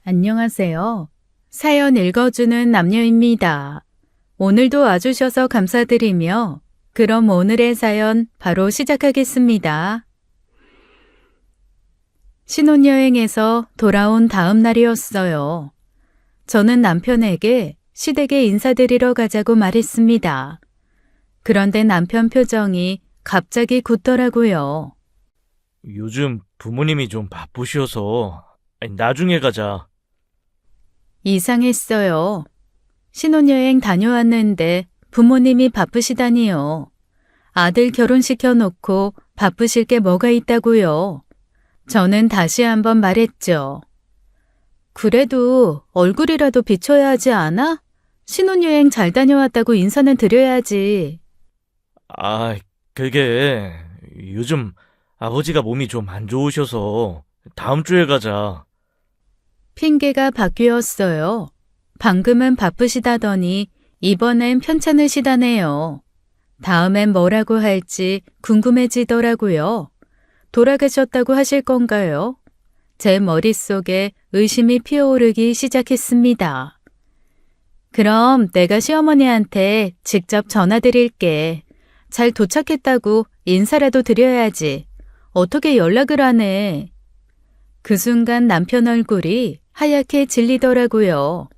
안녕하세요. 사연 읽어주는 남녀입니다. 오늘도 와주셔서 감사드리며 그럼 오늘의 사연 바로 시작하겠습니다. 신혼여행에서 돌아온 다음 날이었어요. 저는 남편에게 시댁에 인사드리러 가자고 말했습니다. 그런데 남편 표정이 갑자기 굳더라고요. 요즘 부모님이 좀 바쁘셔서 나중에 가자. 이상했어요. 신혼여행 다녀왔는데 부모님이 바쁘시다니요. 아들 결혼시켜놓고 바쁘실 게 뭐가 있다고요. 저는 다시 한번 말했죠. 그래도 얼굴이라도 비춰야 하지 않아? 신혼여행 잘 다녀왔다고 인사는 드려야지. 그게 요즘 아버지가 몸이 좀 안 좋으셔서 다음 주에 가자. 핑계가 바뀌었어요. 방금은 바쁘시다더니 이번엔 편찮으시다네요. 다음엔 뭐라고 할지 궁금해지더라고요. 돌아가셨다고 하실 건가요? 제 머릿속에 의심이 피어오르기 시작했습니다. 그럼 내가 시어머니한테 직접 전화드릴게. 잘 도착했다고 인사라도 드려야지. 어떻게 연락을 하네. 그 순간 남편 얼굴이 하얗게 질리더라고요.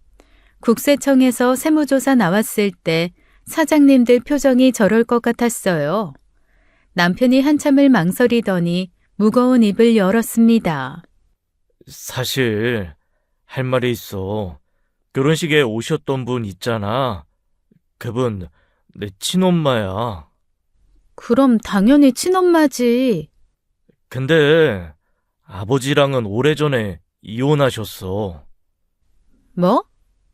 국세청에서 세무조사 나왔을 때 사장님들 표정이 저럴 것 같았어요. 남편이 한참을 망설이더니 무거운 입을 열었습니다. 사실 할 말이 있어. 결혼식에 오셨던 분 있잖아. 그분 내 친엄마야. 그럼 당연히 친엄마지. 근데 아버지랑은 오래전에 이혼하셨어. 뭐?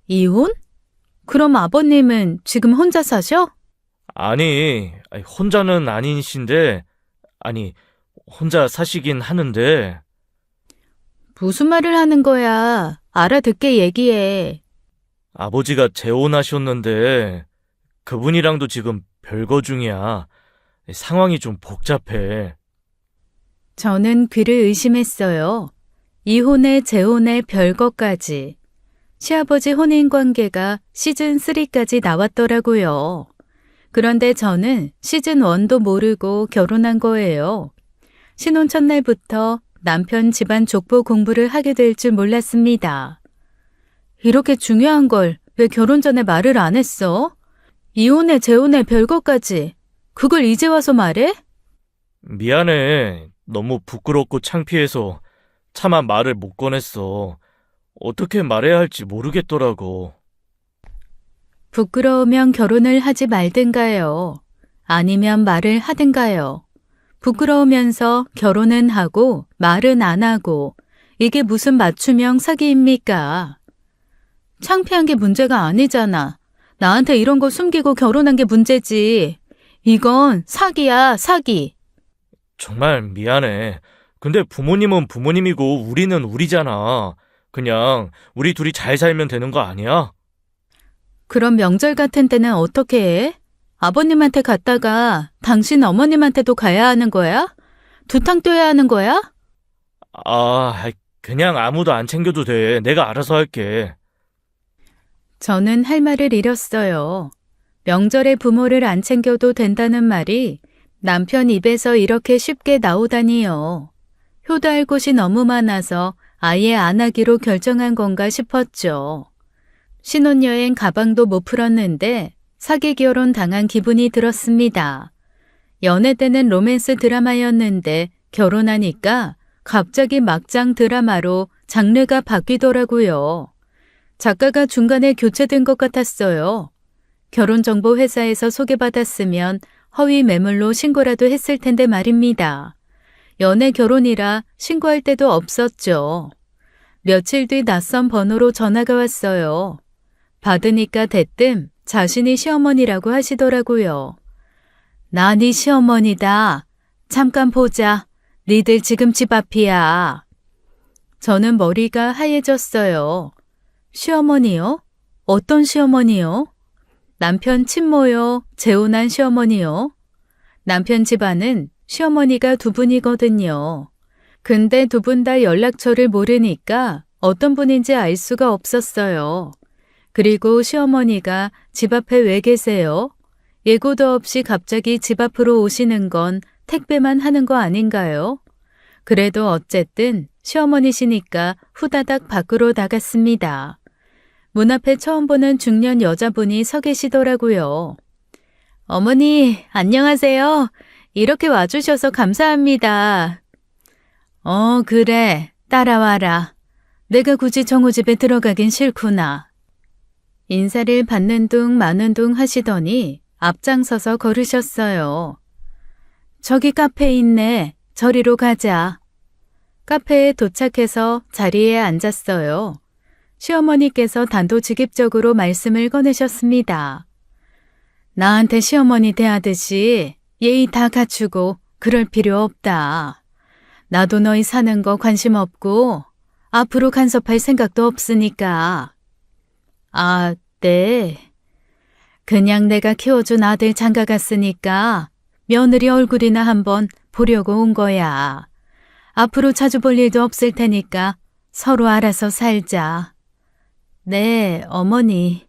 이혼? 그럼 아버님은 지금 혼자 사셔? 아니, 혼자는 아니신데, 혼자 사시긴 하는데, 무슨 말을 하는 거야? 알아듣게 얘기해. 아버지가 재혼하셨는데, 그분이랑도 지금 별거 중이야. 상황이 좀 복잡해. 저는 귀를 의심했어요. 이혼에 재혼에 별것까지. 시아버지 혼인관계가 시즌3까지 나왔더라고요. 그런데 저는 시즌1도 모르고 결혼한 거예요. 신혼 첫날부터 남편 집안 족보 공부를 하게 될 줄 몰랐습니다. 이렇게 중요한 걸 왜 결혼 전에 말을 안 했어? 이혼에 재혼에 별것까지. 그걸 이제 와서 말해? 미안해. 너무 부끄럽고 창피해서 차마 말을 못 꺼냈어. 어떻게 말해야 할지 모르겠더라고. 부끄러우면 결혼을 하지 말든가요. 아니면 말을 하든가요. 부끄러우면서 결혼은 하고 말은 안 하고 이게 무슨 맞춤형 사기입니까? 창피한 게 문제가 아니잖아. 나한테 이런 거 숨기고 결혼한 게 문제지. 이건 사기야, 사기. 정말 미안해. 근데 부모님은 부모님이고 우리는 우리잖아. 그냥 우리 둘이 잘 살면 되는 거 아니야? 그럼 명절 같은 때는 어떻게 해? 아버님한테 갔다가 당신 어머님한테도 가야 하는 거야? 두탕 떼야 하는 거야? 그냥 아무도 안 챙겨도 돼. 내가 알아서 할게. 저는 할 말을 잃었어요. 명절에 부모를 안 챙겨도 된다는 말이 남편 입에서 이렇게 쉽게 나오다니요. 효도할 곳이 너무 많아서 아예 안 하기로 결정한 건가 싶었죠. 신혼여행 가방도 못 풀었는데 사기 결혼 당한 기분이 들었습니다. 연애 때는 로맨스 드라마였는데 결혼하니까 갑자기 막장 드라마로 장르가 바뀌더라고요. 작가가 중간에 교체된 것 같았어요. 결혼정보회사에서 소개받았으면 허위 매물로 신고라도 했을 텐데 말입니다. 연애 결혼이라 신고할 데도 없었죠. 며칠 뒤 낯선 번호로 전화가 왔어요. 받으니까 대뜸 자신이 시어머니라고 하시더라고요. 나 네 시어머니다. 잠깐 보자. 니들 지금 집 앞이야. 저는 머리가 하얘졌어요. 시어머니요? 어떤 시어머니요? 남편 친모요? 재혼한 시어머니요? 남편 집안은 시어머니가 두 분이거든요. 근데 두 분 다 연락처를 모르니까 어떤 분인지 알 수가 없었어요. 그리고 시어머니가 집 앞에 왜 계세요? 예고도 없이 갑자기 집 앞으로 오시는 건 택배만 하는 거 아닌가요? 그래도 어쨌든 시어머니시니까 후다닥 밖으로 나갔습니다. 문 앞에 처음 보는 중년 여자분이 서 계시더라고요. 어머니, 안녕하세요. 이렇게 와주셔서 감사합니다. 그래. 따라와라. 내가 굳이 정우 집에 들어가긴 싫구나. 인사를 받는 둥 마는 둥 하시더니 앞장서서 걸으셨어요. 저기 카페 있네. 저리로 가자. 카페에 도착해서 자리에 앉았어요. 시어머니께서 단도직입적으로 말씀을 꺼내셨습니다. 나한테 시어머니 대하듯이 예의 다 갖추고 그럴 필요 없다. 나도 너희 사는 거 관심 없고 앞으로 간섭할 생각도 없으니까. 아, 네. 그냥 내가 키워준 아들 장가 갔으니까 며느리 얼굴이나 한번 보려고 온 거야. 앞으로 자주 볼 일도 없을 테니까 서로 알아서 살자. 네, 어머니.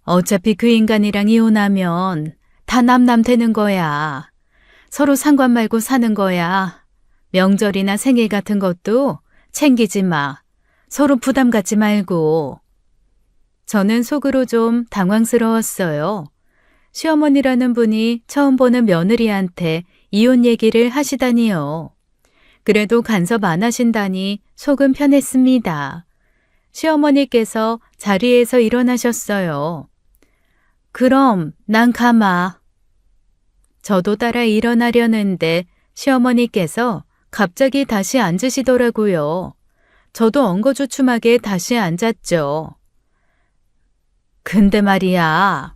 어차피 그 인간이랑 이혼하면 다 남남 되는 거야. 서로 상관 말고 사는 거야. 명절이나 생일 같은 것도 챙기지 마. 서로 부담 갖지 말고. 저는 속으로 좀 당황스러웠어요. 시어머니라는 분이 처음 보는 며느리한테 이혼 얘기를 하시다니요. 그래도 간섭 안 하신다니 속은 편했습니다. 시어머니께서 자리에서 일어나셨어요. 그럼 난 가마. 저도 따라 일어나려는데 시어머니께서 갑자기 다시 앉으시더라고요. 저도 엉거주춤하게 다시 앉았죠. 근데 말이야.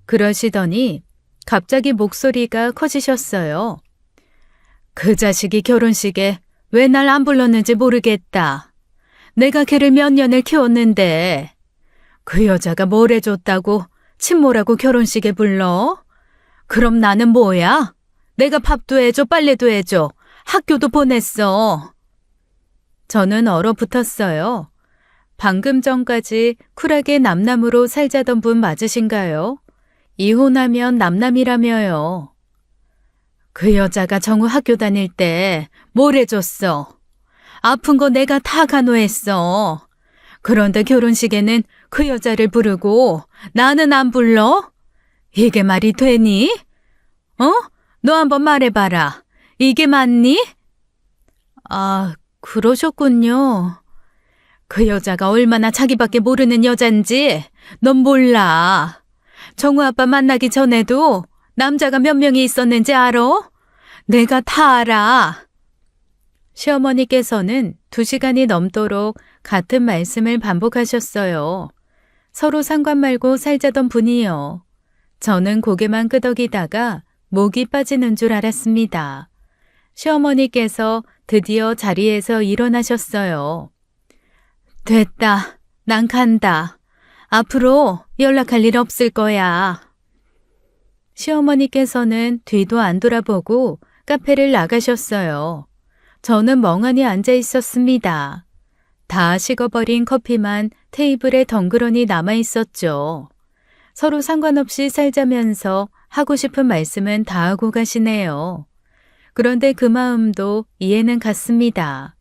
그러시더니 갑자기 목소리가 커지셨어요. 그 자식이 결혼식에 왜 날 안 불렀는지 모르겠다. 내가 걔를 몇 년을 키웠는데 그 여자가 뭘 해줬다고 친모라고 결혼식에 불러? 그럼 나는 뭐야? 내가 밥도 해줘, 빨래도 해줘, 학교도 보냈어. 저는 얼어붙었어요. 방금 전까지 쿨하게 남남으로 살자던 분 맞으신가요? 이혼하면 남남이라며요. 그 여자가 정우 학교 다닐 때 뭘 해줬어? 아픈 거 내가 다 간호했어. 그런데 결혼식에는 그 여자를 부르고 나는 안 불러? 이게 말이 되니? 너 한번 말해봐라. 이게 맞니? 아, 그러셨군요. 그 여자가 얼마나 자기밖에 모르는 여잔지 넌 몰라. 정우 아빠 만나기 전에도 남자가 몇 명이 있었는지 알아? 내가 다 알아. 시어머니께서는 2시간이 넘도록 같은 말씀을 반복하셨어요. 서로 상관 말고 살자던 분이요. 저는 고개만 끄덕이다가 목이 빠지는 줄 알았습니다. 시어머니께서 드디어 자리에서 일어나셨어요. 됐다. 난 간다. 앞으로 연락할 일 없을 거야. 시어머니께서는 뒤도 안 돌아보고 카페를 나가셨어요. 저는 멍하니 앉아 있었습니다. 다 식어버린 커피만 테이블에 덩그러니 남아 있었죠. 서로 상관없이 살자면서 하고 싶은 말씀은 다 하고 가시네요. 그런데 그 마음도 이해는 갔습니다.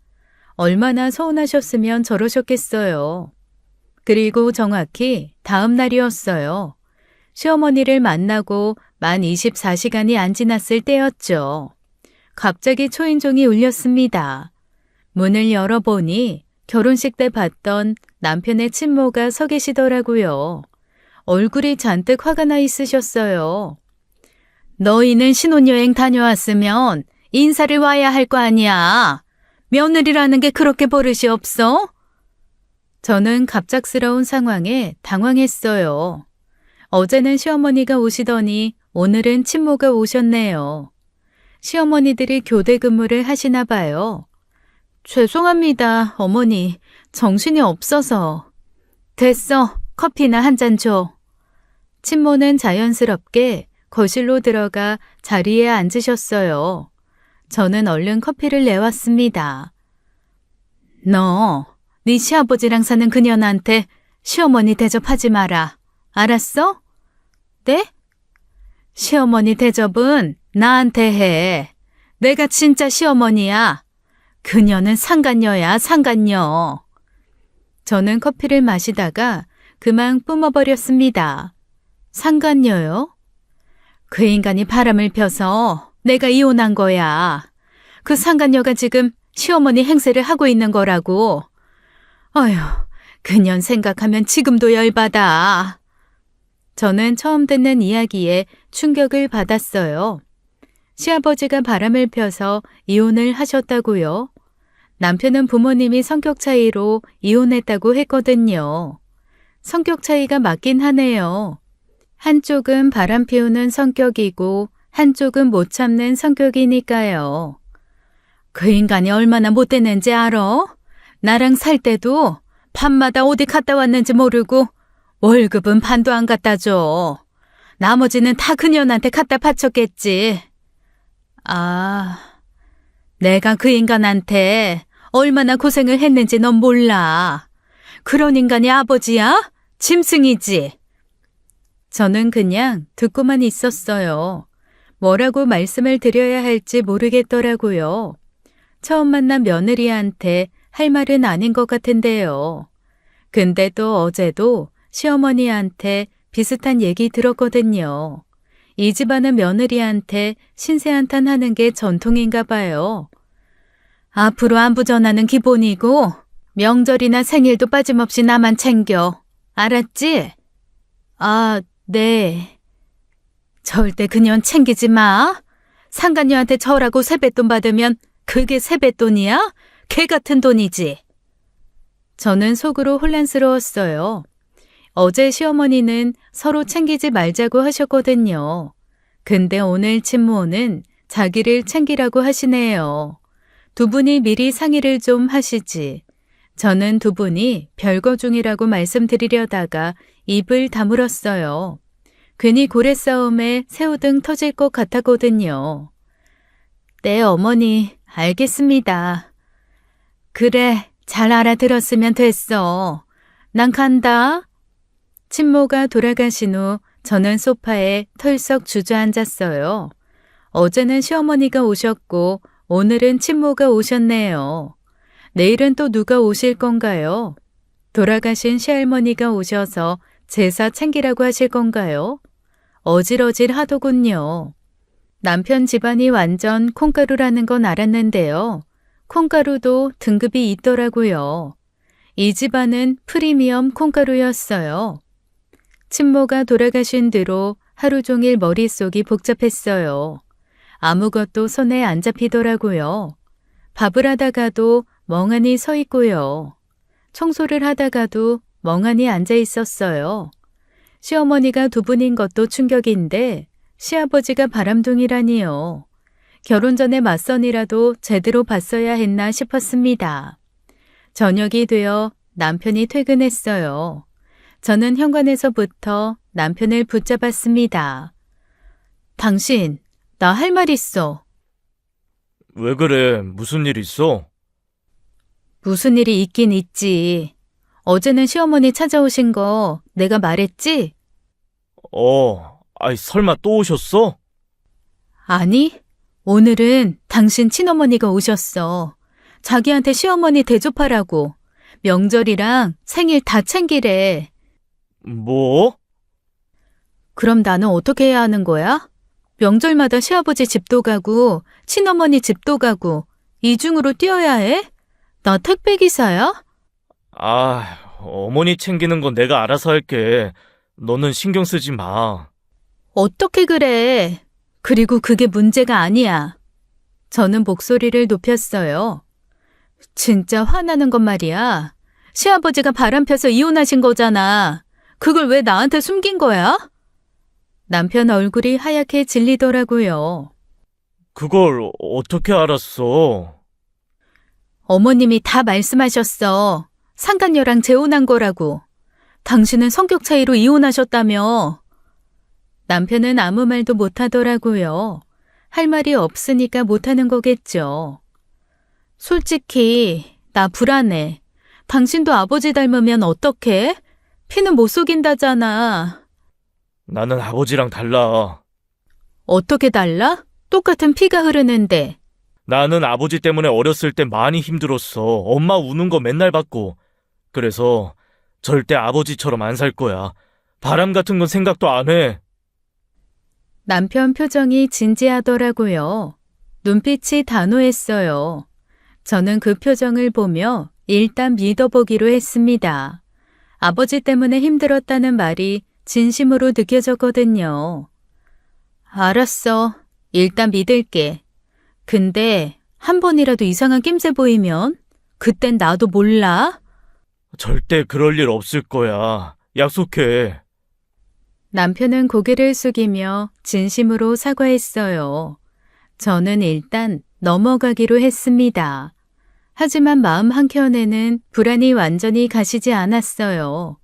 얼마나 서운하셨으면 저러셨겠어요. 그리고 정확히 다음 날이었어요. 시어머니를 만나고 만 24시간이 안 지났을 때였죠. 갑자기 초인종이 울렸습니다. 문을 열어보니 결혼식 때 봤던 남편의 친모가 서 계시더라고요. 얼굴이 잔뜩 화가 나 있으셨어요. 너희는 신혼여행 다녀왔으면 인사를 와야 할 거 아니야. 며느리라는 게 그렇게 버릇이 없어? 저는 갑작스러운 상황에 당황했어요. 어제는 시어머니가 오시더니 오늘은 친모가 오셨네요. 시어머니들이 교대 근무를 하시나 봐요. 죄송합니다, 어머니. 정신이 없어서. 됐어. 커피나 한 잔 줘. 친모는 자연스럽게 거실로 들어가 자리에 앉으셨어요. 저는 얼른 커피를 내왔습니다. 너 네 시아버지랑 사는 그년한테 시어머니 대접하지 마라. 알았어? 네? 시어머니 대접은 나한테 해. 내가 진짜 시어머니야. 그녀는 상간녀야, 상간녀. 저는 커피를 마시다가 그만 뿜어버렸습니다. 상간녀요? 그 인간이 바람을 펴서 내가 이혼한 거야. 그 상간녀가 지금 시어머니 행세를 하고 있는 거라고. 어휴, 그년 생각하면 지금도 열받아. 저는 처음 듣는 이야기에 충격을 받았어요. 시아버지가 바람을 펴서 이혼을 하셨다고요? 남편은 부모님이 성격 차이로 이혼했다고 했거든요. 성격 차이가 맞긴 하네요. 한쪽은 바람 피우는 성격이고 한쪽은 못 참는 성격이니까요. 그 인간이 얼마나 못되는지 알아? 나랑 살 때도 밤마다 어디 갔다 왔는지 모르고 월급은 반도 안 갖다 줘. 나머지는 다 그년한테 갖다 바쳤겠지. 아, 내가 그 인간한테 얼마나 고생을 했는지 넌 몰라. 그런 인간이 아버지야? 짐승이지. 저는 그냥 듣고만 있었어요. 뭐라고 말씀을 드려야 할지 모르겠더라고요. 처음 만난 며느리한테 할 말은 아닌 것 같은데요. 근데 또 어제도 시어머니한테 비슷한 얘기 들었거든요. 이 집안은 며느리한테 신세한탄 하는 게 전통인가 봐요. 앞으로 안부 전화는 기본이고 명절이나 생일도 빠짐없이 나만 챙겨. 알았지? 아, 네. 절대 그년 챙기지 마. 상간녀한테 절하고 세뱃돈 받으면 그게 세뱃돈이야? 개 같은 돈이지. 저는 속으로 혼란스러웠어요. 어제 시어머니는 서로 챙기지 말자고 하셨거든요. 근데 오늘 친모는 자기를 챙기라고 하시네요. 두 분이 미리 상의를 좀 하시지. 저는 두 분이 별거 중이라고 말씀드리려다가 입을 다물었어요. 괜히 고래 싸움에 새우등 터질 것 같았거든요. 네, 어머니, 알겠습니다. 그래, 잘 알아들었으면 됐어. 난 간다. 친모가 돌아가신 후 저는 소파에 털썩 주저앉았어요. 어제는 시어머니가 오셨고 오늘은 친모가 오셨네요. 내일은 또 누가 오실 건가요? 돌아가신 시할머니가 오셔서 제사 챙기라고 하실 건가요? 어질어질 하더군요. 남편 집안이 완전 콩가루라는 건 알았는데요. 콩가루도 등급이 있더라고요. 이 집안은 프리미엄 콩가루였어요. 친모가 돌아가신 뒤로 하루 종일 머릿속이 복잡했어요. 아무것도 손에 안 잡히더라고요. 밥을 하다가도 멍하니 서 있고요. 청소를 하다가도 멍하니 앉아 있었어요. 시어머니가 두 분인 것도 충격인데 시아버지가 바람둥이라니요. 결혼 전에 맞선이라도 제대로 봤어야 했나 싶었습니다. 저녁이 되어 남편이 퇴근했어요. 저는 현관에서부터 남편을 붙잡았습니다. 당신, 나 할 말 있어. 왜 그래? 무슨 일 있어? 무슨 일이 있긴 있지. 어제는 시어머니 찾아오신 거 내가 말했지? 아이, 설마 또 오셨어? 아니, 오늘은 당신 친어머니가 오셨어. 자기한테 시어머니 대접하라고. 명절이랑 생일 다 챙기래. 뭐? 그럼 나는 어떻게 해야 하는 거야? 명절마다 시아버지 집도 가고 친어머니 집도 가고 이중으로 뛰어야 해? 나 택배기사야? 어머니 챙기는 건 내가 알아서 할게. 너는 신경 쓰지 마. 어떻게 그래? 그리고 그게 문제가 아니야. 저는 목소리를 높였어요. 진짜 화나는 건 말이야. 시아버지가 바람펴서 이혼하신 거잖아. 그걸 왜 나한테 숨긴 거야? 남편 얼굴이 하얗게 질리더라고요. 그걸 어떻게 알았어? 어머님이 다 말씀하셨어. 상간녀랑 재혼한 거라고. 당신은 성격 차이로 이혼하셨다며. 남편은 아무 말도 못하더라고요. 할 말이 없으니까 못하는 거겠죠. 솔직히 나 불안해. 당신도 아버지 닮으면 어떡해? 피는 못 속인다잖아. 나는 아버지랑 달라. 어떻게 달라? 똑같은 피가 흐르는데. 나는 아버지 때문에 어렸을 때 많이 힘들었어. 엄마 우는 거 맨날 봤고. 그래서 절대 아버지처럼 안 살 거야. 바람 같은 건 생각도 안 해. 남편 표정이 진지하더라고요. 눈빛이 단호했어요. 저는 그 표정을 보며 일단 믿어보기로 했습니다. 아버지 때문에 힘들었다는 말이 진심으로 느껴졌거든요. 알았어. 일단 믿을게. 근데 한 번이라도 이상한 낌새 보이면 그땐 나도 몰라. 절대 그럴 일 없을 거야. 약속해. 남편은 고개를 숙이며 진심으로 사과했어요. 저는 일단 넘어가기로 했습니다. 하지만 마음 한켠에는 불안이 완전히 가시지 않았어요.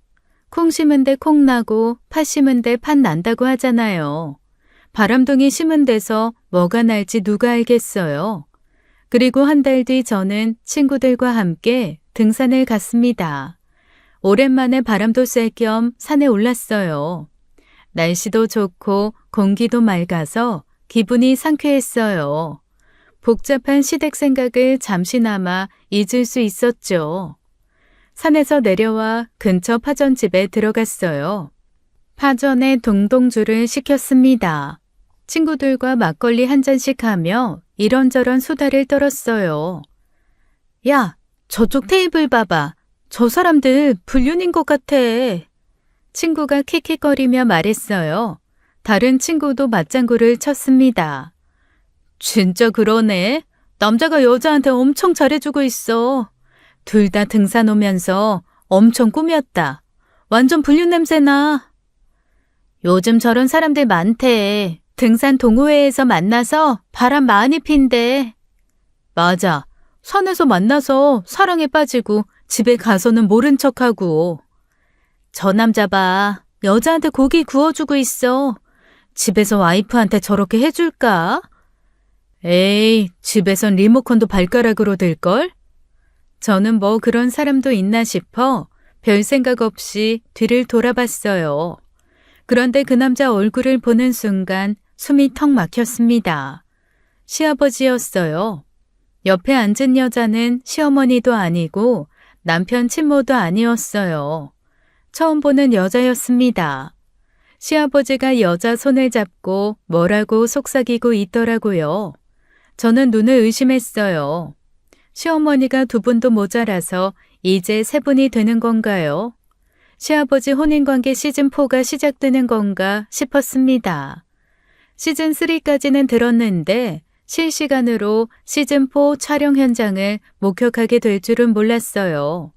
콩 심은 데 콩 나고 팥 심은 데 팥 난다고 하잖아요. 바람둥이 심은 데서 뭐가 날지 누가 알겠어요. 그리고 한 달 뒤 저는 친구들과 함께 등산을 갔습니다. 오랜만에 바람도 쐴 겸 산에 올랐어요. 날씨도 좋고 공기도 맑아서 기분이 상쾌했어요. 복잡한 시댁 생각을 잠시나마 잊을 수 있었죠. 산에서 내려와 근처 파전집에 들어갔어요. 파전에 동동주를 시켰습니다. 친구들과 막걸리 한 잔씩 하며 이런저런 수다를 떨었어요. 야, 저쪽 테이블 봐봐. 저 사람들 불륜인 것 같아. 친구가 킥킥거리며 말했어요. 다른 친구도 맞장구를 쳤습니다. 진짜 그러네. 남자가 여자한테 엄청 잘해주고 있어. 둘 다 등산 오면서 엄청 꾸몄다. 완전 불륜 냄새나. 요즘 저런 사람들 많대. 등산 동호회에서 만나서 바람 많이 핀대. 맞아. 산에서 만나서 사랑에 빠지고 집에 가서는 모른 척하고. 저 남자 봐. 여자한테 고기 구워주고 있어. 집에서 와이프한테 저렇게 해줄까? 에이, 집에선 리모컨도 발가락으로 들걸? 저는 뭐 그런 사람도 있나 싶어 별 생각 없이 뒤를 돌아봤어요. 그런데 그 남자 얼굴을 보는 순간 숨이 턱 막혔습니다. 시아버지였어요. 옆에 앉은 여자는 시어머니도 아니고 남편 친모도 아니었어요. 처음 보는 여자였습니다. 시아버지가 여자 손을 잡고 뭐라고 속삭이고 있더라고요. 저는 눈을 의심했어요. 시어머니가 두 분도 모자라서 이제 세 분이 되는 건가요? 시아버지 혼인관계 시즌4가 시작되는 건가 싶었습니다. 시즌3까지는 들었는데 실시간으로 시즌4 촬영 현장을 목격하게 될 줄은 몰랐어요.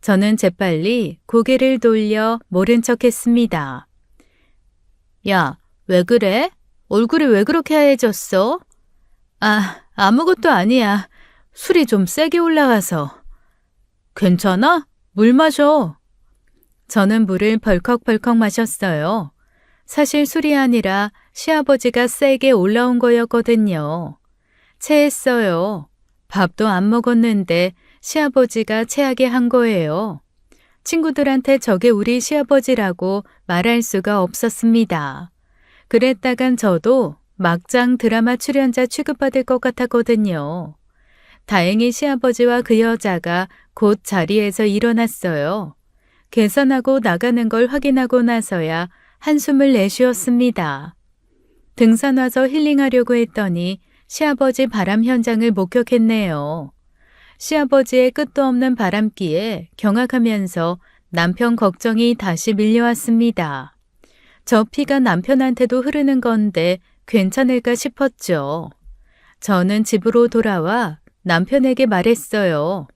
저는 재빨리 고개를 돌려 모른 척 했습니다. 야, 왜 그래? 얼굴이 왜 그렇게 하얘졌어? 아, 아무것도 아니야. 술이 좀 세게 올라와서. 괜찮아? 물 마셔. 저는 물을 벌컥벌컥 마셨어요. 사실 술이 아니라 시아버지가 세게 올라온 거였거든요. 체했어요. 밥도 안 먹었는데 시아버지가 체하게 한 거예요. 친구들한테 저게 우리 시아버지라고 말할 수가 없었습니다. 그랬다간 저도 막장 드라마 출연자 취급받을 것 같았거든요. 다행히 시아버지와 그 여자가 곧 자리에서 일어났어요. 계산하고 나가는 걸 확인하고 나서야 한숨을 내쉬었습니다. 등산 와서 힐링하려고 했더니 시아버지 바람 현장을 목격했네요. 시아버지의 끝도 없는 바람기에 경악하면서 남편 걱정이 다시 밀려왔습니다. 저 피가 남편한테도 흐르는 건데 괜찮을까 싶었죠. 저는 집으로 돌아와 남편에게 말했어요.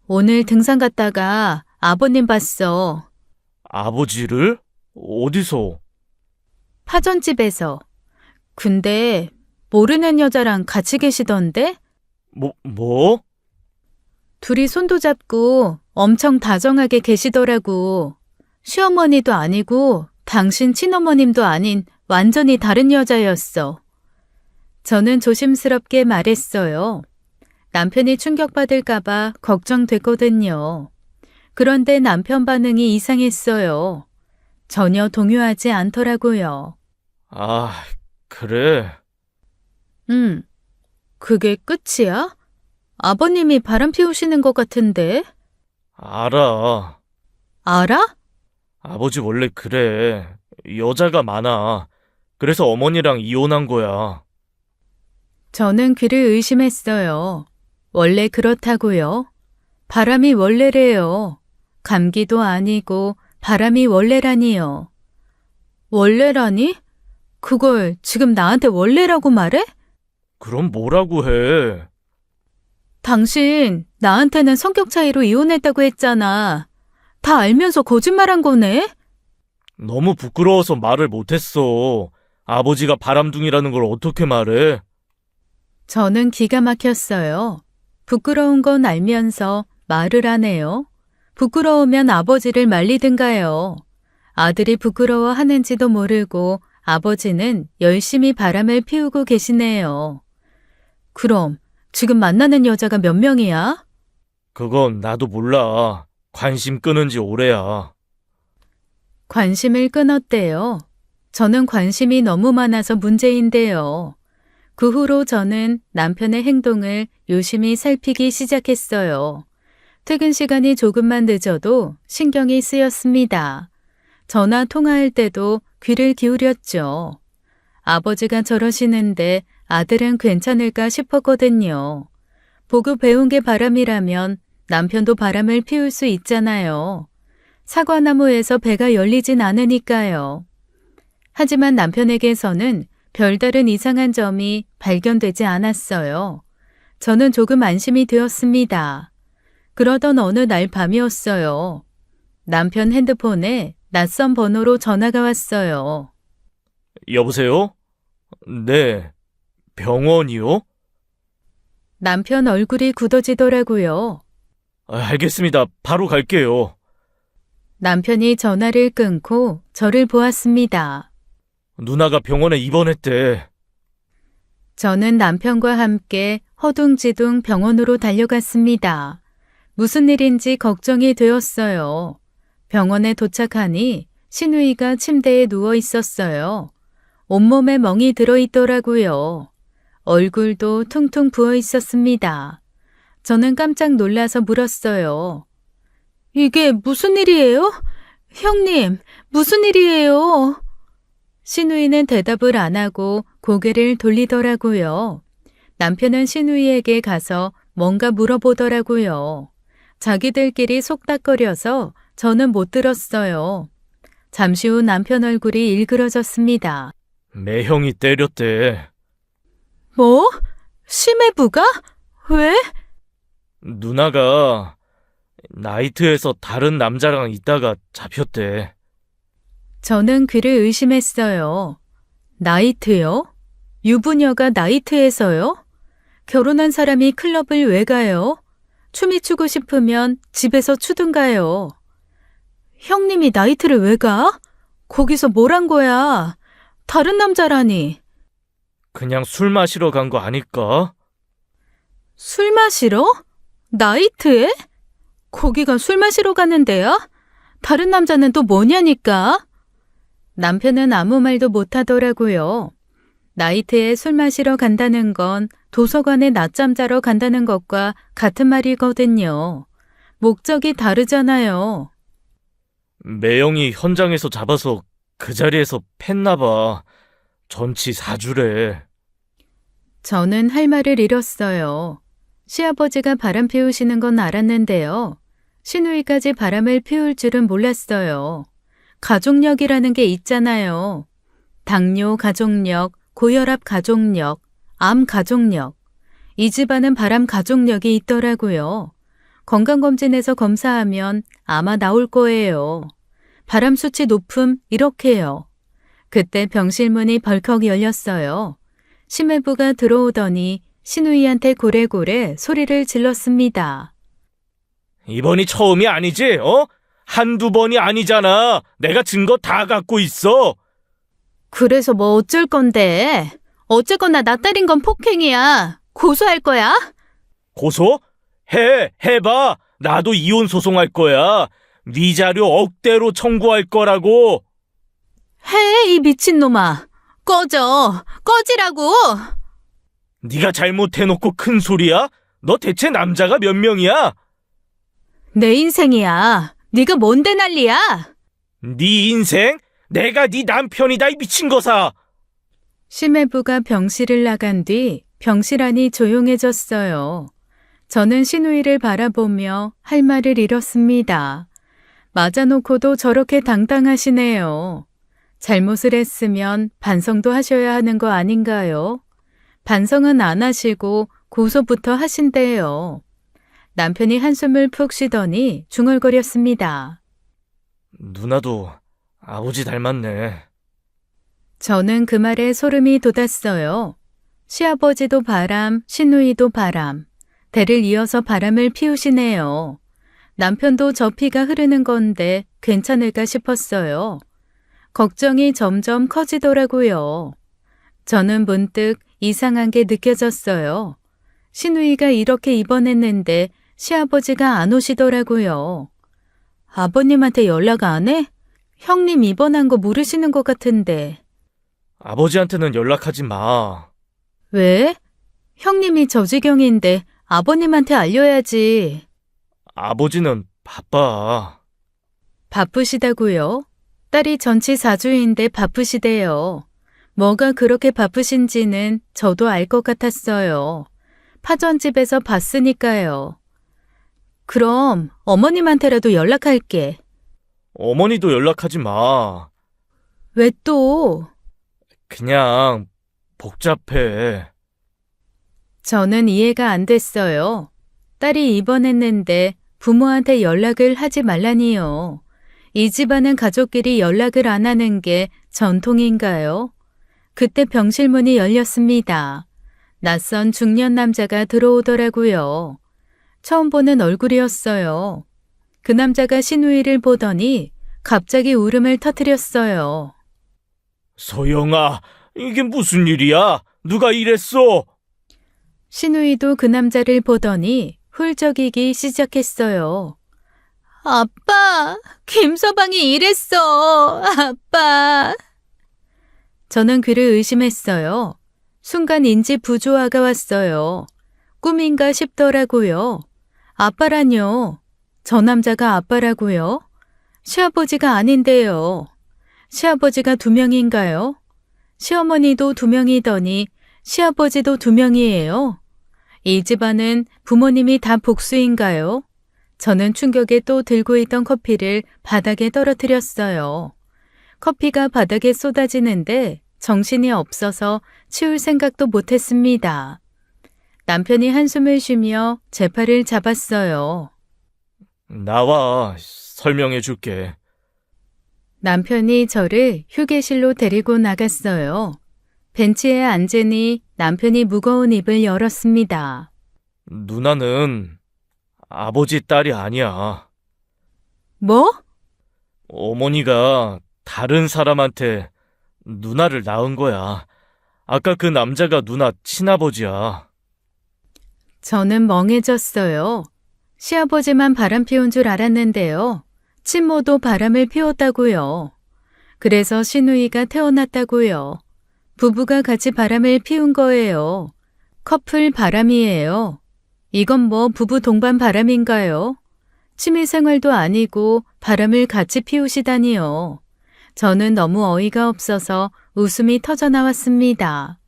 오늘 등산 갔다가 아버님 봤어. 아버지를? 어디서? 파전집에서. 근데 모르는 여자랑 같이 계시던데? 뭐? 둘이 손도 잡고 엄청 다정하게 계시더라고. 시어머니도 아니고 당신 친어머님도 아닌 완전히 다른 여자였어. 저는 조심스럽게 말했어요. 남편이 충격받을까봐 걱정됐거든요. 그런데 남편 반응이 이상했어요. 전혀 동요하지 않더라고요. 아, 그래. 그게 끝이야? 아버님이 바람 피우시는 것 같은데? 알아. 알아? 아버지 원래 그래. 여자가 많아. 그래서 어머니랑 이혼한 거야. 저는 귀를 의심했어요. 원래 그렇다고요? 바람이 원래래요. 감기도 아니고 바람이 원래라니요. 원래라니? 그걸 지금 나한테 원래라고 말해? 그럼 뭐라고 해? 당신 나한테는 성격 차이로 이혼했다고 했잖아. 다 알면서 거짓말한 거네? 너무 부끄러워서 말을 못했어. 아버지가 바람둥이라는 걸 어떻게 말해? 저는 기가 막혔어요. 부끄러운 건 알면서 말을 안 해요. 부끄러우면 아버지를 말리든가요. 아들이 부끄러워하는지도 모르고 아버지는 열심히 바람을 피우고 계시네요. 그럼 지금 만나는 여자가 몇 명이야? 그건 나도 몰라. 관심 끊은 지 오래야. 관심을 끊었대요. 저는 관심이 너무 많아서 문제인데요. 그 후로 저는 남편의 행동을 유심히 살피기 시작했어요. 퇴근 시간이 조금만 늦어도 신경이 쓰였습니다. 전화 통화할 때도 귀를 기울였죠. 아버지가 저러시는데 아들은 괜찮을까 싶었거든요. 보고 배운 게 바람이라면 남편도 바람을 피울 수 있잖아요. 사과나무에서 배가 열리진 않으니까요. 하지만 남편에게서는 별다른 이상한 점이 발견되지 않았어요. 저는 조금 안심이 되었습니다. 그러던 어느 날 밤이었어요. 남편 핸드폰에 낯선 번호로 전화가 왔어요. 여보세요? 네. 병원이요? 남편 얼굴이 굳어지더라고요. 알겠습니다. 바로 갈게요. 남편이 전화를 끊고 저를 보았습니다. 누나가 병원에 입원했대. 저는 남편과 함께 허둥지둥 병원으로 달려갔습니다. 무슨 일인지 걱정이 되었어요. 병원에 도착하니 신우이가 침대에 누워 있었어요. 온몸에 멍이 들어있더라고요. 얼굴도 퉁퉁 부어 있었습니다. 저는 깜짝 놀라서 물었어요. 이게 무슨 일이에요? 형님, 무슨 일이에요? 신우이는 대답을 안 하고 고개를 돌리더라고요. 남편은 신우이에게 가서 뭔가 물어보더라고요. 자기들끼리 속닥거려서 저는 못 들었어요. 잠시 후 남편 얼굴이 일그러졌습니다. 매형이 때렸대. 뭐? 심해부가? 왜? 누나가 나이트에서 다른 남자랑 있다가 잡혔대. 저는 그를 의심했어요. 나이트요? 유부녀가 나이트에서요? 결혼한 사람이 클럽을 왜 가요? 춤이 추고 싶으면 집에서 추든가요. 형님이 나이트를 왜 가? 거기서 뭘 한 거야? 다른 남자라니. 그냥 술 마시러 간 거 아닐까? 술 마시러? 나이트에? 거기가 술 마시러 가는 데야? 다른 남자는 또 뭐냐니까? 남편은 아무 말도 못하더라고요. 나이트에 술 마시러 간다는 건 도서관에 낮잠 자러 간다는 것과 같은 말이거든요. 목적이 다르잖아요. 매형이 현장에서 잡아서 그 자리에서 팼나 봐. 전치 4주래. 저는 할 말을 잃었어요. 시아버지가 바람 피우시는 건 알았는데요. 시누이까지 바람을 피울 줄은 몰랐어요. 가족력이라는 게 있잖아요. 당뇨 가족력, 고혈압 가족력, 암 가족력. 이 집안은 바람 가족력이 있더라고요. 건강검진에서 검사하면 아마 나올 거예요. 바람 수치 높음 이렇게요. 그때 병실문이 벌컥 열렸어요. 심해부가 들어오더니 시누이한테 고래고래 소리를 질렀습니다. 이번이 처음이 아니지? 한두 번이 아니잖아. 내가 증거 다 갖고 있어. 그래서 뭐 어쩔 건데? 어쨌거나 나 때린 건 폭행이야. 고소할 거야? 고소? 해봐. 나도 이혼 소송할 거야. 네 자료 억대로 청구할 거라고. 해, 이 미친놈아. 꺼지라고. 네가 잘못해놓고 큰 소리야? 너 대체 남자가 몇 명이야? 내 인생이야. 네가 뭔데 난리야? 네 인생? 내가 네 남편이다, 이 미친 거사. 심해부가 병실을 나간 뒤 병실 안이 조용해졌어요. 저는 신우이를 바라보며 할 말을 잃었습니다. 맞아놓고도 저렇게 당당하시네요. 잘못을 했으면 반성도 하셔야 하는 거 아닌가요? 반성은 안 하시고 고소부터 하신대요. 남편이 한숨을 푹 쉬더니 중얼거렸습니다. 누나도 아버지 닮았네. 저는 그 말에 소름이 돋았어요. 시아버지도 바람, 시누이도 바람. 대를 이어서 바람을 피우시네요. 남편도 저 피가 흐르는 건데 괜찮을까 싶었어요. 걱정이 점점 커지더라고요. 저는 문득 이상한 게 느껴졌어요. 시누이가 이렇게 입원했는데 시아버지가 안 오시더라고요. 아버님한테 연락 안 해? 형님 입원한 거 모르시는 것 같은데. 아버지한테는 연락하지 마. 왜? 형님이 저 지경인데 아버님한테 알려야지. 아버지는 바빠. 바쁘시다고요? 딸이 전치사주인데 바쁘시대요. 뭐가 그렇게 바쁘신지는 저도 알 것 같았어요. 파전집에서 봤으니까요. 그럼 어머님한테라도 연락할게. 어머니도 연락하지 마. 왜 또? 그냥 복잡해. 저는 이해가 안 됐어요. 딸이 입원했는데 부모한테 연락을 하지 말라니요. 이 집안은 가족끼리 연락을 안 하는 게 전통인가요? 그때 병실 문이 열렸습니다. 낯선 중년 남자가 들어오더라고요. 처음 보는 얼굴이었어요. 그 남자가 시누이를 보더니 갑자기 울음을 터뜨렸어요. 소영아, 이게 무슨 일이야? 누가 이랬어? 시누이도 그 남자를 보더니 훌쩍이기 시작했어요. 아빠, 김서방이 이랬어. 아빠. 저는 그를 의심했어요. 순간 인지 부조화가 왔어요. 꿈인가 싶더라고요. 아빠라뇨. 저 남자가 아빠라고요? 시아버지가 아닌데요. 시아버지가 2명인가요? 시어머니도 2명이더니 시아버지도 2명이에요. 이 집안은 부모님이 다 복수인가요? 저는 충격에 또 들고 있던 커피를 바닥에 떨어뜨렸어요. 커피가 바닥에 쏟아지는데 정신이 없어서 치울 생각도 못했습니다. 남편이 한숨을 쉬며 제 팔을 잡았어요. 나와, 설명해 줄게. 남편이 저를 휴게실로 데리고 나갔어요. 벤치에 앉으니 남편이 무거운 입을 열었습니다. 누나는 아버지 딸이 아니야. 뭐? 어머니가 다른 사람한테 누나를 낳은 거야. 아까 그 남자가 누나 친아버지야. 저는 멍해졌어요. 시아버지만 바람 피운 줄 알았는데요. 친모도 바람을 피웠다고요. 그래서 시누이가 태어났다고요. 부부가 같이 바람을 피운 거예요. 커플 바람이에요. 이건 뭐 부부 동반 바람인가요? 취미생활도 아니고 바람을 같이 피우시다니요. 저는 너무 어이가 없어서 웃음이 터져나왔습니다.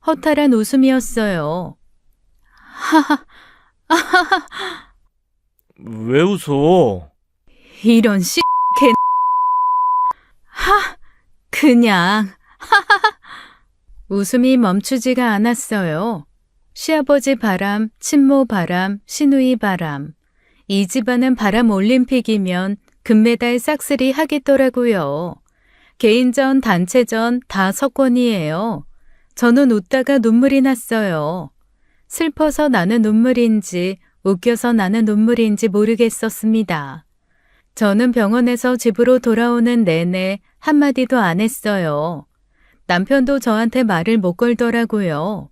허탈한 웃음이었어요. 하하, 왜 웃어? 이런 개 그냥 웃음이 멈추지가 않았어요. 시아버지 바람, 친모 바람, 시누이 바람. 이 집안은 바람 올림픽이면 금메달 싹쓸이 하겠더라고요. 개인전, 단체전 다 석권이에요. 저는 웃다가 눈물이 났어요. 슬퍼서 나는 눈물인지 웃겨서 나는 눈물인지 모르겠었습니다. 저는 병원에서 집으로 돌아오는 내내 한마디도 안 했어요. 남편도 저한테 말을 못 걸더라고요.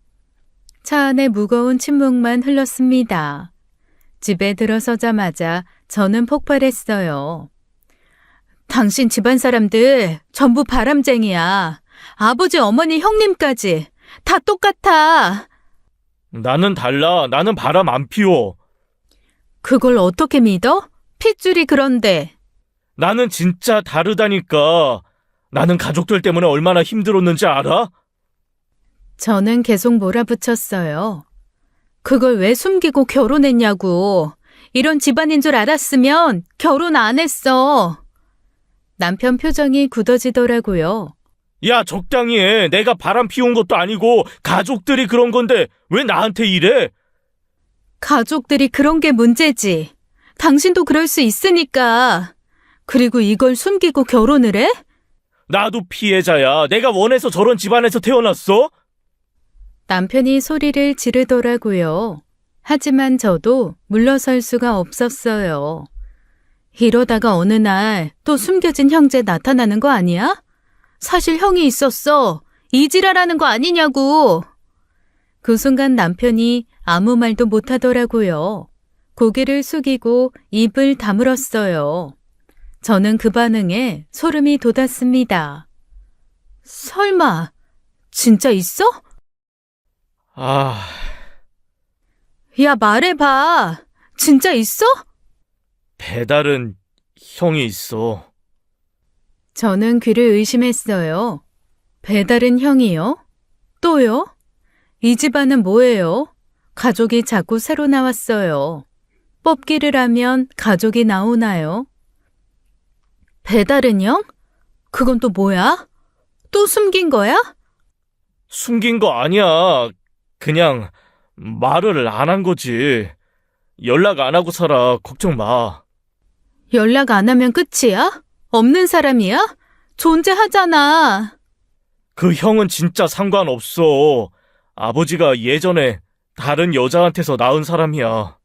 차 안에 무거운 침묵만 흘렀습니다. 집에 들어서자마자 저는 폭발했어요. 당신 집안 사람들 전부 바람쟁이야. 아버지, 어머니, 형님까지 다 똑같아. 나는 달라. 나는 바람 안 피워. 그걸 어떻게 믿어? 핏줄이 그런데. 나는 진짜 다르다니까. 나는 가족들 때문에 얼마나 힘들었는지 알아? 저는 계속 몰아붙였어요. 그걸 왜 숨기고 결혼했냐고. 이런 집안인 줄 알았으면 결혼 안 했어. 남편 표정이 굳어지더라고요. 야, 적당히 해. 내가 바람 피운 것도 아니고 가족들이 그런 건데 왜 나한테 이래? 가족들이 그런 게 문제지. 당신도 그럴 수 있으니까. 그리고 이걸 숨기고 결혼을 해? 나도 피해자야. 내가 원해서 저런 집안에서 태어났어? 남편이 소리를 지르더라고요. 하지만 저도 물러설 수가 없었어요. 이러다가 어느 날 또 숨겨진 형제 나타나는 거 아니야? 사실 형이 있었어. 이지랄하는 거 아니냐고. 그 순간 남편이 아무 말도 못하더라고요. 고개를 숙이고 입을 다물었어요. 저는 그 반응에 소름이 돋았습니다. 설마 진짜 있어? 아, 야, 말해봐. 진짜 있어? 배달은 형이 있어. 저는 귀를 의심했어요. 배달은 형이요? 또요? 이 집안은 뭐예요? 가족이 자꾸 새로 나왔어요. 뽑기를 하면 가족이 나오나요? 배달은 형? 그건 또 뭐야? 또 숨긴 거야? 숨긴 거 아니야. 그냥 말을 안 한 거지. 연락 안 하고 살아. 걱정 마. 연락 안 하면 끝이야? 없는 사람이야? 존재하잖아. 그 형은 진짜 상관없어. 아버지가 예전에 다른 여자한테서 낳은 사람이야.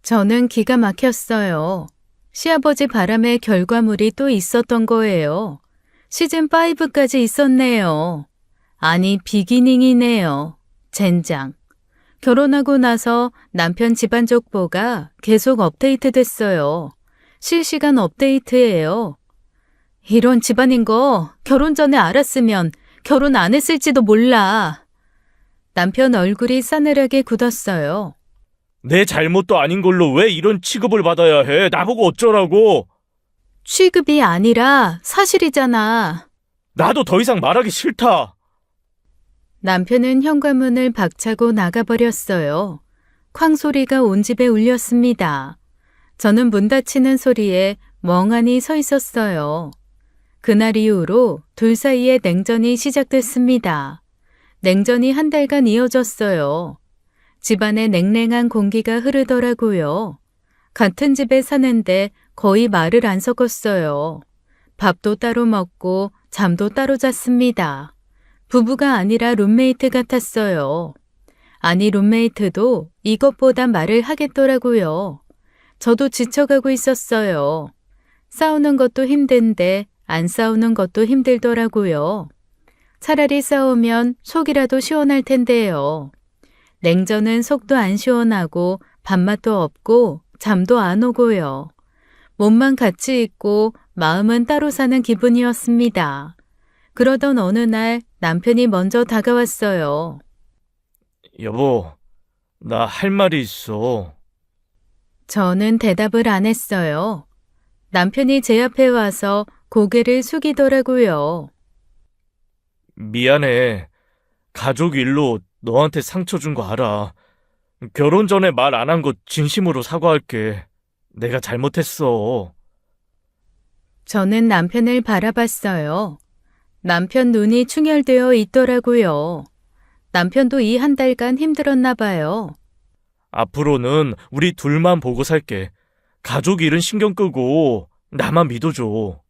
저는 기가 막혔어요. 시아버지 바람의 결과물이 또 있었던 거예요. 시즌5까지 있었네요. 아니, 비기닝이네요. 젠장. 결혼하고 나서 남편 집안 족보가 계속 업데이트 됐어요. 실시간 업데이트예요. 이런 집안인 거 결혼 전에 알았으면 결혼 안 했을지도 몰라. 남편 얼굴이 싸늘하게 굳었어요. 내 잘못도 아닌 걸로 왜 이런 취급을 받아야 해? 나보고 어쩌라고? 취급이 아니라 사실이잖아. 나도 더 이상 말하기 싫다. 남편은 현관문을 박차고 나가버렸어요. 쾅 소리가 온 집에 울렸습니다. 저는 문 닫히는 소리에 멍하니 서 있었어요. 그날 이후로 둘 사이에 냉전이 시작됐습니다. 냉전이 한 달간 이어졌어요. 집안에 냉랭한 공기가 흐르더라고요. 같은 집에 사는데 거의 말을 안 섞었어요. 밥도 따로 먹고 잠도 따로 잤습니다. 부부가 아니라 룸메이트 같았어요. 아니, 룸메이트도 이것보다 말을 하겠더라고요. 저도 지쳐가고 있었어요. 싸우는 것도 힘든데 안 싸우는 것도 힘들더라고요. 차라리 싸우면 속이라도 시원할 텐데요. 냉전은 속도 안 시원하고 밥맛도 없고 잠도 안 오고요. 몸만 같이 있고 마음은 따로 사는 기분이었습니다. 그러던 어느 날 남편이 먼저 다가왔어요. 여보, 나 할 말이 있어. 저는 대답을 안 했어요. 남편이 제 앞에 와서 고개를 숙이더라고요. 미안해. 가족 일로 너한테 상처 준 거 알아. 결혼 전에 말 안 한 거 진심으로 사과할게. 내가 잘못했어. 저는 남편을 바라봤어요. 남편 눈이 충혈되어 있더라고요. 남편도 이 한 달간 힘들었나 봐요. 앞으로는 우리 둘만 보고 살게. 가족 일은 신경 끄고 나만 믿어줘.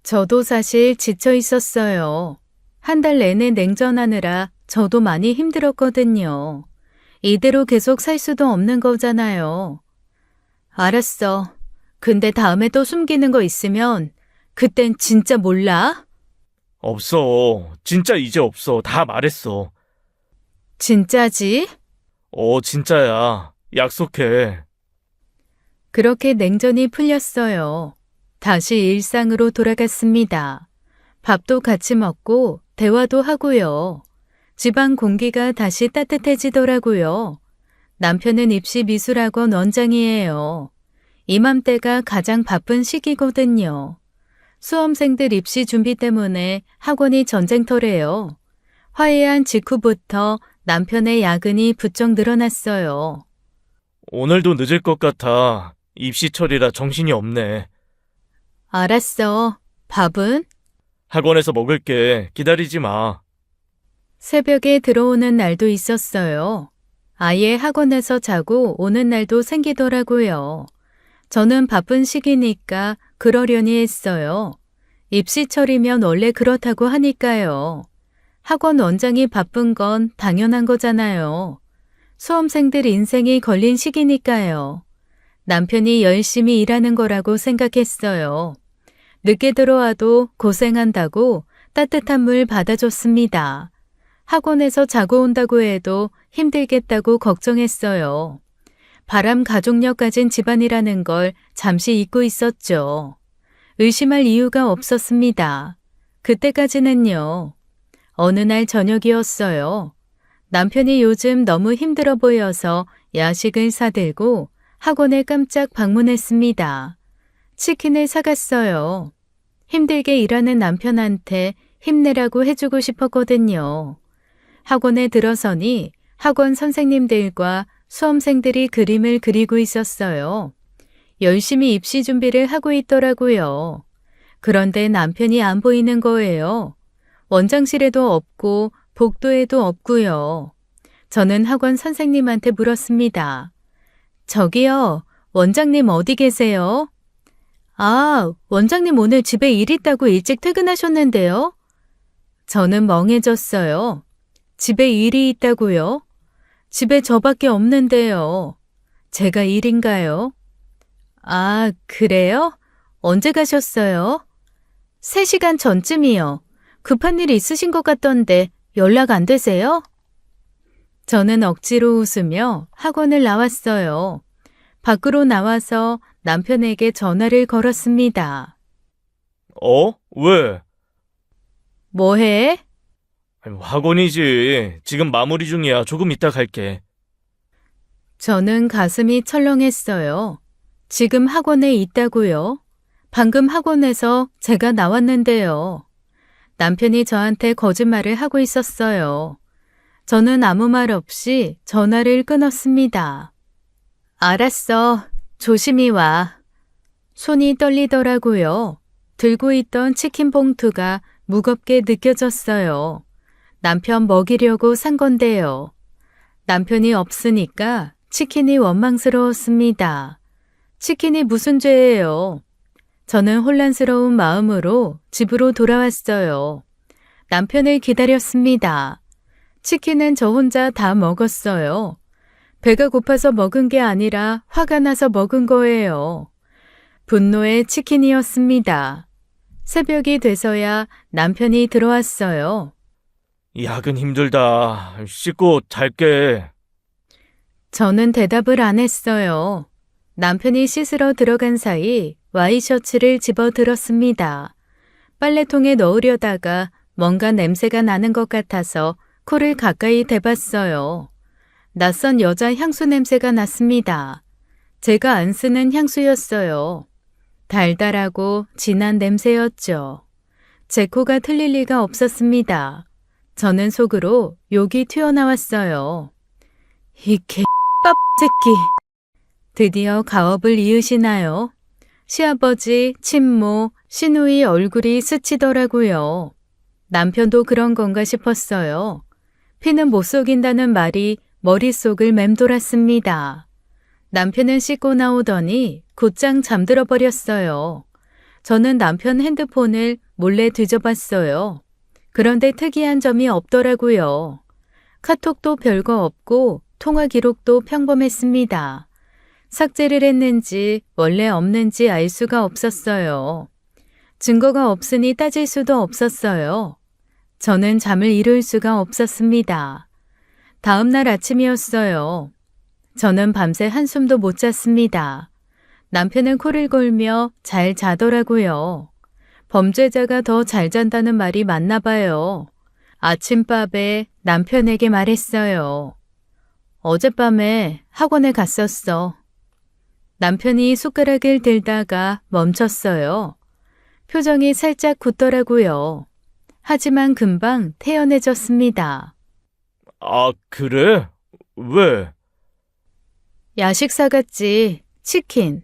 저도 사실 지쳐 있었어요. 한 달 내내 냉전하느라 저도 많이 힘들었거든요. 이대로 계속 살 수도 없는 거잖아요. 알았어. 근데 다음에 또 숨기는 거 있으면 그땐 진짜 몰라? 없어. 진짜 이제 없어. 다 말했어. 진짜지? 진짜야. 약속해. 그렇게 냉전이 풀렸어요. 다시 일상으로 돌아갔습니다. 밥도 같이 먹고 대화도 하고요. 집안 공기가 다시 따뜻해지더라고요. 남편은 입시 미술학원 원장이에요. 이맘때가 가장 바쁜 시기거든요. 수험생들 입시 준비 때문에 학원이 전쟁터래요. 화해한 직후부터 남편의 야근이 부쩍 늘어났어요. 오늘도 늦을 것 같아. 입시철이라 정신이 없네. 알았어. 밥은? 학원에서 먹을게. 기다리지 마. 새벽에 들어오는 날도 있었어요. 아예 학원에서 자고 오는 날도 생기더라고요. 저는 바쁜 시기니까 그러려니 했어요. 입시철이면 원래 그렇다고 하니까요. 학원 원장이 바쁜 건 당연한 거잖아요. 수험생들 인생이 걸린 시기니까요. 남편이 열심히 일하는 거라고 생각했어요. 늦게 들어와도 고생한다고 따뜻한 물 받아줬습니다. 학원에서 자고 온다고 해도 힘들겠다고 걱정했어요. 바람 가족력 가진 집안이라는 걸 잠시 잊고 있었죠. 의심할 이유가 없었습니다. 그때까지는요. 어느 날 저녁이었어요. 남편이 요즘 너무 힘들어 보여서 야식을 사들고 학원에 깜짝 방문했습니다. 치킨을 사갔어요. 힘들게 일하는 남편한테 힘내라고 해주고 싶었거든요. 학원에 들어서니 학원 선생님들과 수험생들이 그림을 그리고 있었어요. 열심히 입시 준비를 하고 있더라고요. 그런데 남편이 안 보이는 거예요. 원장실에도 없고 복도에도 없고요. 저는 학원 선생님한테 물었습니다. 저기요, 원장님 어디 계세요? 아, 원장님 오늘 집에 일 있다고 일찍 퇴근하셨는데요? 저는 멍해졌어요. 집에 일이 있다고요? 집에 저밖에 없는데요. 제가 일인가요? 아, 그래요? 언제 가셨어요? 3시간 전쯤이요. 급한 일 있으신 것 같던데 연락 안 되세요? 저는 억지로 웃으며 학원을 나왔어요. 밖으로 나와서 남편에게 전화를 걸었습니다. 왜? 뭐해? 학원이지. 지금 마무리 중이야. 조금 이따 갈게. 저는 가슴이 철렁했어요. 지금 학원에 있다고요? 방금 학원에서 제가 나왔는데요. 남편이 저한테 거짓말을 하고 있었어요. 저는 아무 말 없이 전화를 끊었습니다. 알았어. 조심히 와. 손이 떨리더라고요. 들고 있던 치킨 봉투가 무겁게 느껴졌어요. 남편 먹이려고 산 건데요. 남편이 없으니까 치킨이 원망스러웠습니다. 치킨이 무슨 죄예요? 저는 혼란스러운 마음으로 집으로 돌아왔어요. 남편을 기다렸습니다. 치킨은 저 혼자 다 먹었어요. 배가 고파서 먹은 게 아니라 화가 나서 먹은 거예요. 분노의 치킨이었습니다. 새벽이 돼서야 남편이 들어왔어요. 야근 힘들다. 씻고 잘게. 저는 대답을 안 했어요. 남편이 씻으러 들어간 사이 와이셔츠를 집어들었습니다. 빨래통에 넣으려다가 뭔가 냄새가 나는 것 같아서 코를 가까이 대봤어요. 낯선 여자 향수 냄새가 났습니다. 제가 안 쓰는 향수였어요. 달달하고 진한 냄새였죠. 제 코가 틀릴 리가 없었습니다. 저는 속으로 욕이 튀어나왔어요. 이 개밥 새끼. 드디어 가업을 이으시나요? 시아버지, 친모, 시누이 얼굴이 스치더라고요. 남편도 그런 건가 싶었어요. 피는 못 속인다는 말이 머릿속을 맴돌았습니다. 남편은 씻고 나오더니 곧장 잠들어 버렸어요. 저는 남편 핸드폰을 몰래 뒤져봤어요. 그런데 특이한 점이 없더라고요. 카톡도 별거 없고 통화 기록도 평범했습니다. 삭제를 했는지 원래 없는지 알 수가 없었어요. 증거가 없으니 따질 수도 없었어요. 저는 잠을 이룰 수가 없었습니다. 다음 날 아침이었어요. 저는 밤새 한숨도 못 잤습니다. 남편은 코를 골며 잘 자더라고요. 범죄자가 더 잘 잔다는 말이 맞나 봐요. 아침밥에 남편에게 말했어요. 어젯밤에 학원에 갔었어. 남편이 숟가락을 들다가 멈췄어요. 표정이 살짝 굳더라고요. 하지만 금방 태연해졌습니다. 아, 그래? 왜? 야식 사갔지. 치킨.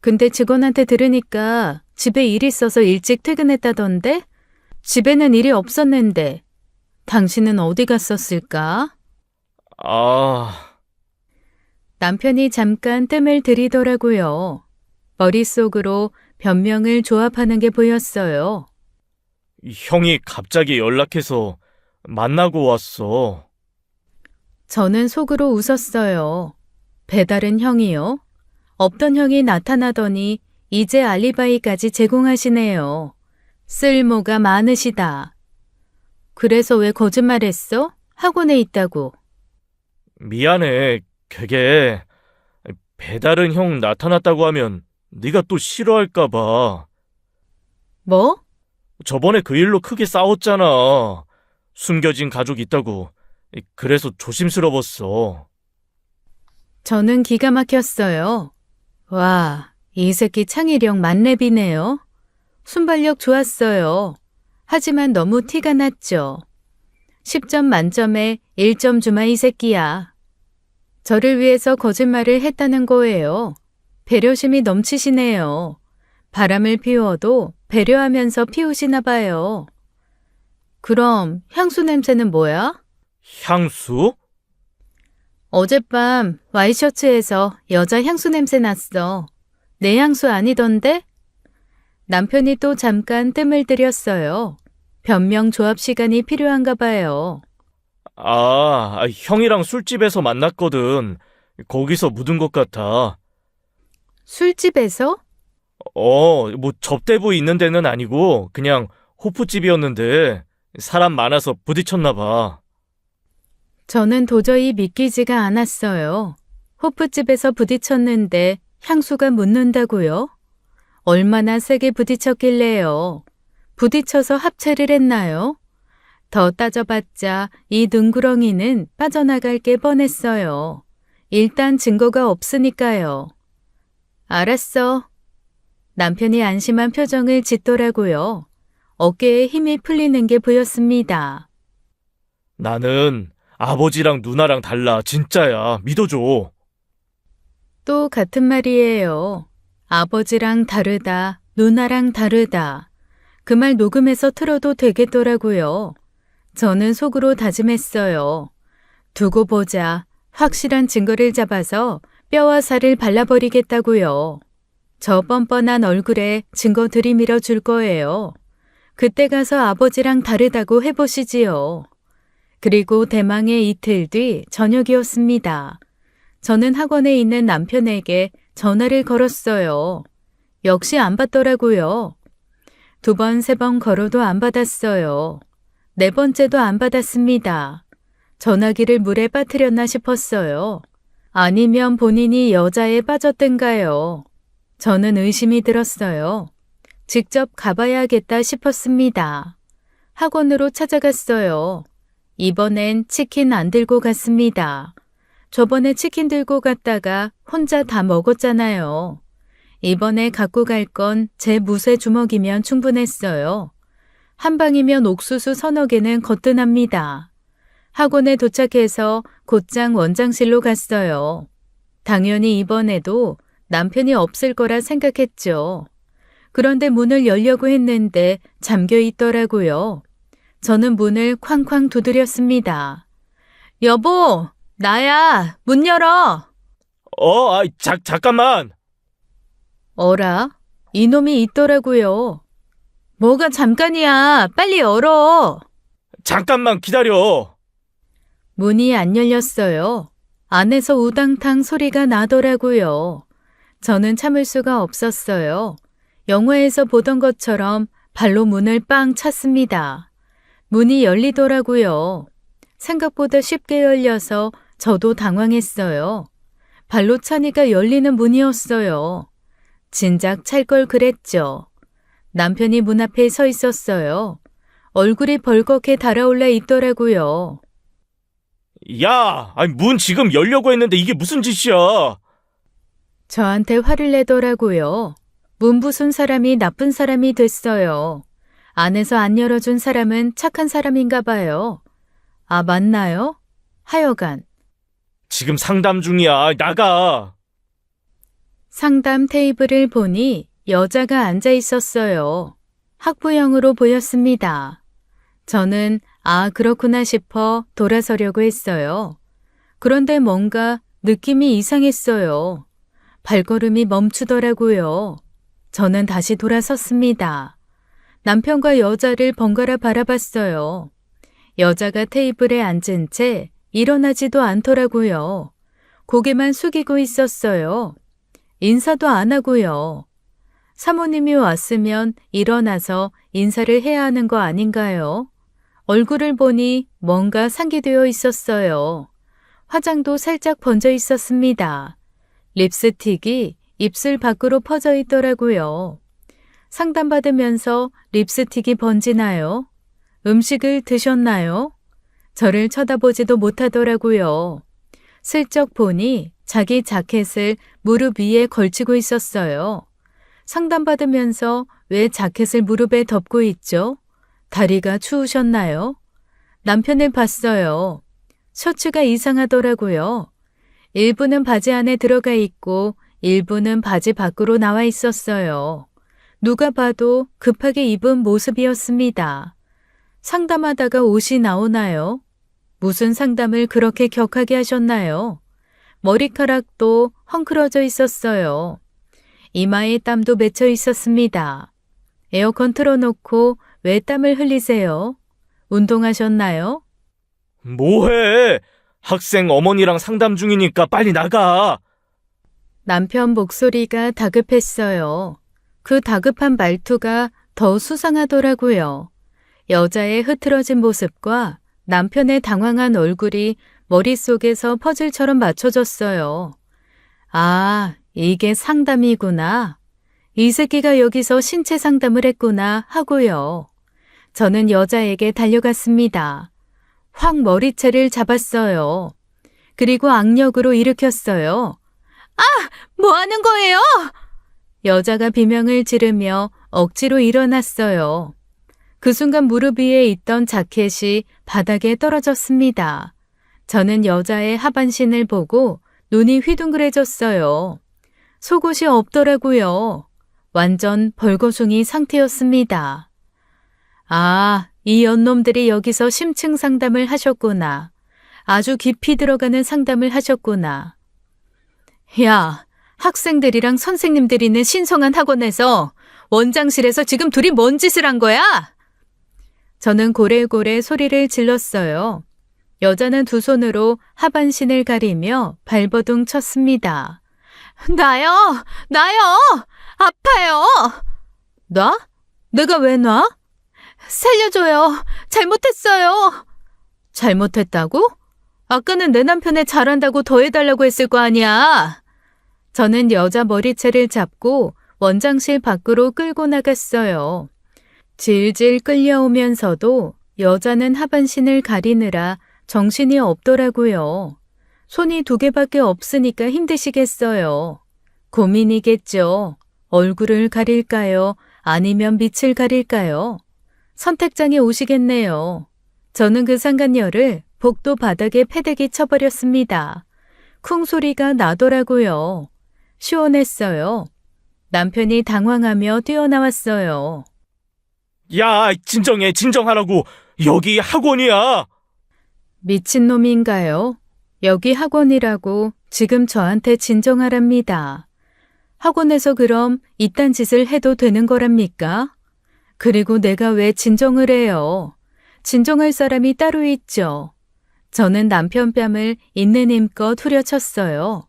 근데 직원한테 들으니까 집에 일 있어서 일찍 퇴근했다던데? 집에는 일이 없었는데. 당신은 어디 갔었을까? 아, 남편이 잠깐 뜸을 들이더라고요. 머릿속으로 변명을 조합하는 게 보였어요. 형이 갑자기 연락해서 만나고 왔어. 저는 속으로 웃었어요. 배달은 형이요? 없던 형이 나타나더니 이제 알리바이까지 제공하시네요. 쓸모가 많으시다. 그래서 왜 거짓말했어? 학원에 있다고. 미안해. 그게 배달은 형 나타났다고 하면 네가 또 싫어할까 봐. 뭐? 저번에 그 일로 크게 싸웠잖아. 숨겨진 가족 있다고. 그래서 조심스러웠어. 저는 기가 막혔어요. 와, 이 새끼 창의력 만렙이네요. 순발력 좋았어요. 하지만 너무 티가 났죠. 10점 만점에 1점 주마 이 새끼야. 저를 위해서 거짓말을 했다는 거예요. 배려심이 넘치시네요. 바람을 피워도 배려하면서 피우시나 봐요. 그럼 향수 냄새는 뭐야? 향수? 어젯밤 와이셔츠에서 여자 향수 냄새 났어. 내 향수 아니던데? 남편이 또 잠깐 뜸을 들였어요. 변명 조합 시간이 필요한가 봐요. 형이랑 술집에서 만났거든. 거기서 묻은 것 같아. 술집에서? 뭐 접대부 있는 데는 아니고 그냥 호프집이었는데 사람 많아서 부딪혔나 봐. 저는 도저히 믿기지가 않았어요. 호프집에서 부딪혔는데 향수가 묻는다고요? 얼마나 세게 부딪혔길래요? 부딪혀서 합체를 했나요? 더 따져봤자 이 능구렁이는 빠져나갈 게 뻔했어요. 일단 증거가 없으니까요. 알았어. 남편이 안심한 표정을 짓더라고요. 어깨에 힘이 풀리는 게 보였습니다. 나는 아버지랑 누나랑 달라. 진짜야. 믿어줘. 또 같은 말이에요. 아버지랑 다르다, 누나랑 다르다. 그 말 녹음해서 틀어도 되겠더라고요. 저는 속으로 다짐했어요. 두고 보자. 확실한 증거를 잡아서 뼈와 살을 발라버리겠다고요. 저 뻔뻔한 얼굴에 증거 들이밀어 줄 거예요. 그때 가서 아버지랑 다르다고 해보시지요. 그리고 대망의 이틀 뒤 저녁이었습니다. 저는 학원에 있는 남편에게 전화를 걸었어요. 역시 안 받더라고요. 2번, 3번 걸어도 안 받았어요. 4번째도 안 받았습니다. 전화기를 물에 빠뜨렸나 싶었어요. 아니면 본인이 여자에 빠졌던가요. 저는 의심이 들었어요. 직접 가봐야겠다 싶었습니다. 학원으로 찾아갔어요. 이번엔 치킨 안 들고 갔습니다. 저번에 치킨 들고 갔다가 혼자 다 먹었잖아요. 이번에 갖고 갈 건 제 무쇠 주먹이면 충분했어요. 한 방이면 옥수수 서너 개는 거뜬합니다. 학원에 도착해서 곧장 원장실로 갔어요. 당연히 이번에도 남편이 없을 거라 생각했죠. 그런데 문을 열려고 했는데 잠겨 있더라고요. 저는 문을 쾅쾅 두드렸습니다. 여보, 나야. 문 열어. 잠깐만. 어라? 이놈이 있더라고요. 뭐가 잠깐이야. 빨리 열어. 잠깐만 기다려. 문이 안 열렸어요. 안에서 우당탕 소리가 나더라고요. 저는 참을 수가 없었어요. 영화에서 보던 것처럼 발로 문을 빵 찼습니다. 문이 열리더라고요. 생각보다 쉽게 열려서 저도 당황했어요. 발로 차니까 열리는 문이었어요. 진작 찰 걸 그랬죠. 남편이 문 앞에 서 있었어요. 얼굴이 벌겋게 달아올라 있더라고요. 야, 아니 문 지금 열려고 했는데 이게 무슨 짓이야? 저한테 화를 내더라고요. 문 부순 사람이 나쁜 사람이 됐어요. 안에서 안 열어준 사람은 착한 사람인가 봐요. 아, 맞나요? 하여간 지금 상담 중이야. 나가. 상담 테이블을 보니 여자가 앉아 있었어요. 학부형으로 보였습니다. 저는 그렇구나 싶어 돌아서려고 했어요. 그런데 뭔가 느낌이 이상했어요. 발걸음이 멈추더라고요. 저는 다시 돌아섰습니다. 남편과 여자를 번갈아 바라봤어요. 여자가 테이블에 앉은 채 일어나지도 않더라고요. 고개만 숙이고 있었어요. 인사도 안 하고요. 사모님이 왔으면 일어나서 인사를 해야 하는 거 아닌가요? 얼굴을 보니 뭔가 상기되어 있었어요. 화장도 살짝 번져 있었습니다. 립스틱이 입술 밖으로 퍼져 있더라고요. 상담받으면서 립스틱이 번지나요? 음식을 드셨나요? 저를 쳐다보지도 못하더라고요. 슬쩍 보니 자기 자켓을 무릎 위에 걸치고 있었어요. 상담받으면서 왜 자켓을 무릎에 덮고 있죠? 다리가 추우셨나요? 남편을 봤어요. 셔츠가 이상하더라고요. 일부는 바지 안에 들어가 있고 일부는 바지 밖으로 나와 있었어요. 누가 봐도 급하게 입은 모습이었습니다. 상담하다가 옷이 나오나요? 무슨 상담을 그렇게 격하게 하셨나요? 머리카락도 헝클어져 있었어요. 이마에 땀도 맺혀 있었습니다. 에어컨 틀어놓고 왜 땀을 흘리세요? 운동하셨나요? 뭐해? 학생 어머니랑 상담 중이니까 빨리 나가. 남편 목소리가 다급했어요. 그 다급한 말투가 더 수상하더라고요. 여자의 흐트러진 모습과 남편의 당황한 얼굴이 머릿속에서 퍼즐처럼 맞춰졌어요. 아, 이게 상담이구나. 이 새끼가 여기서 신체 상담을 했구나 하고요. 저는 여자에게 달려갔습니다. 확 머리채를 잡았어요. 그리고 악력으로 일으켰어요. 아! 뭐 하는 거예요? 여자가 비명을 지르며 억지로 일어났어요. 그 순간 무릎 위에 있던 자켓이 바닥에 떨어졌습니다. 저는 여자의 하반신을 보고 눈이 휘둥그레졌어요. 속옷이 없더라고요. 완전 벌거숭이 상태였습니다. 아, 이 연놈들이 여기서 심층 상담을 하셨구나. 아주 깊이 들어가는 상담을 하셨구나. 야, 학생들이랑 선생님들이 있는 신성한 학원에서 원장실에서 지금 둘이 뭔 짓을 한 거야? 저는 고래고래 소리를 질렀어요. 여자는 두 손으로 하반신을 가리며 발버둥 쳤습니다. 나요! 아파요! 놔? 내가 왜 놔? 살려줘요. 잘못했어요. 잘못했다고? 아까는 내 남편에 잘한다고 더 해달라고 했을 거 아니야. 저는 여자 머리채를 잡고 원장실 밖으로 끌고 나갔어요. 질질 끌려오면서도 여자는 하반신을 가리느라 정신이 없더라고요. 손이 두 개밖에 없으니까 힘드시겠어요. 고민이겠죠. 얼굴을 가릴까요? 아니면 밑을 가릴까요? 선택장에 오시겠네요. 저는 그 상간녀를 복도 바닥에 패대기 쳐버렸습니다. 쿵 소리가 나더라고요. 시원했어요. 남편이 당황하며 뛰어나왔어요. 야, 진정하라고. 여기 학원이야. 미친놈인가요? 여기 학원이라고 지금 저한테 진정하랍니다. 학원에서 그럼 이딴 짓을 해도 되는 거랍니까? 그리고 내가 왜 진정을 해요? 진정할 사람이 따로 있죠. 저는 남편 뺨을 있는 힘껏 후려쳤어요.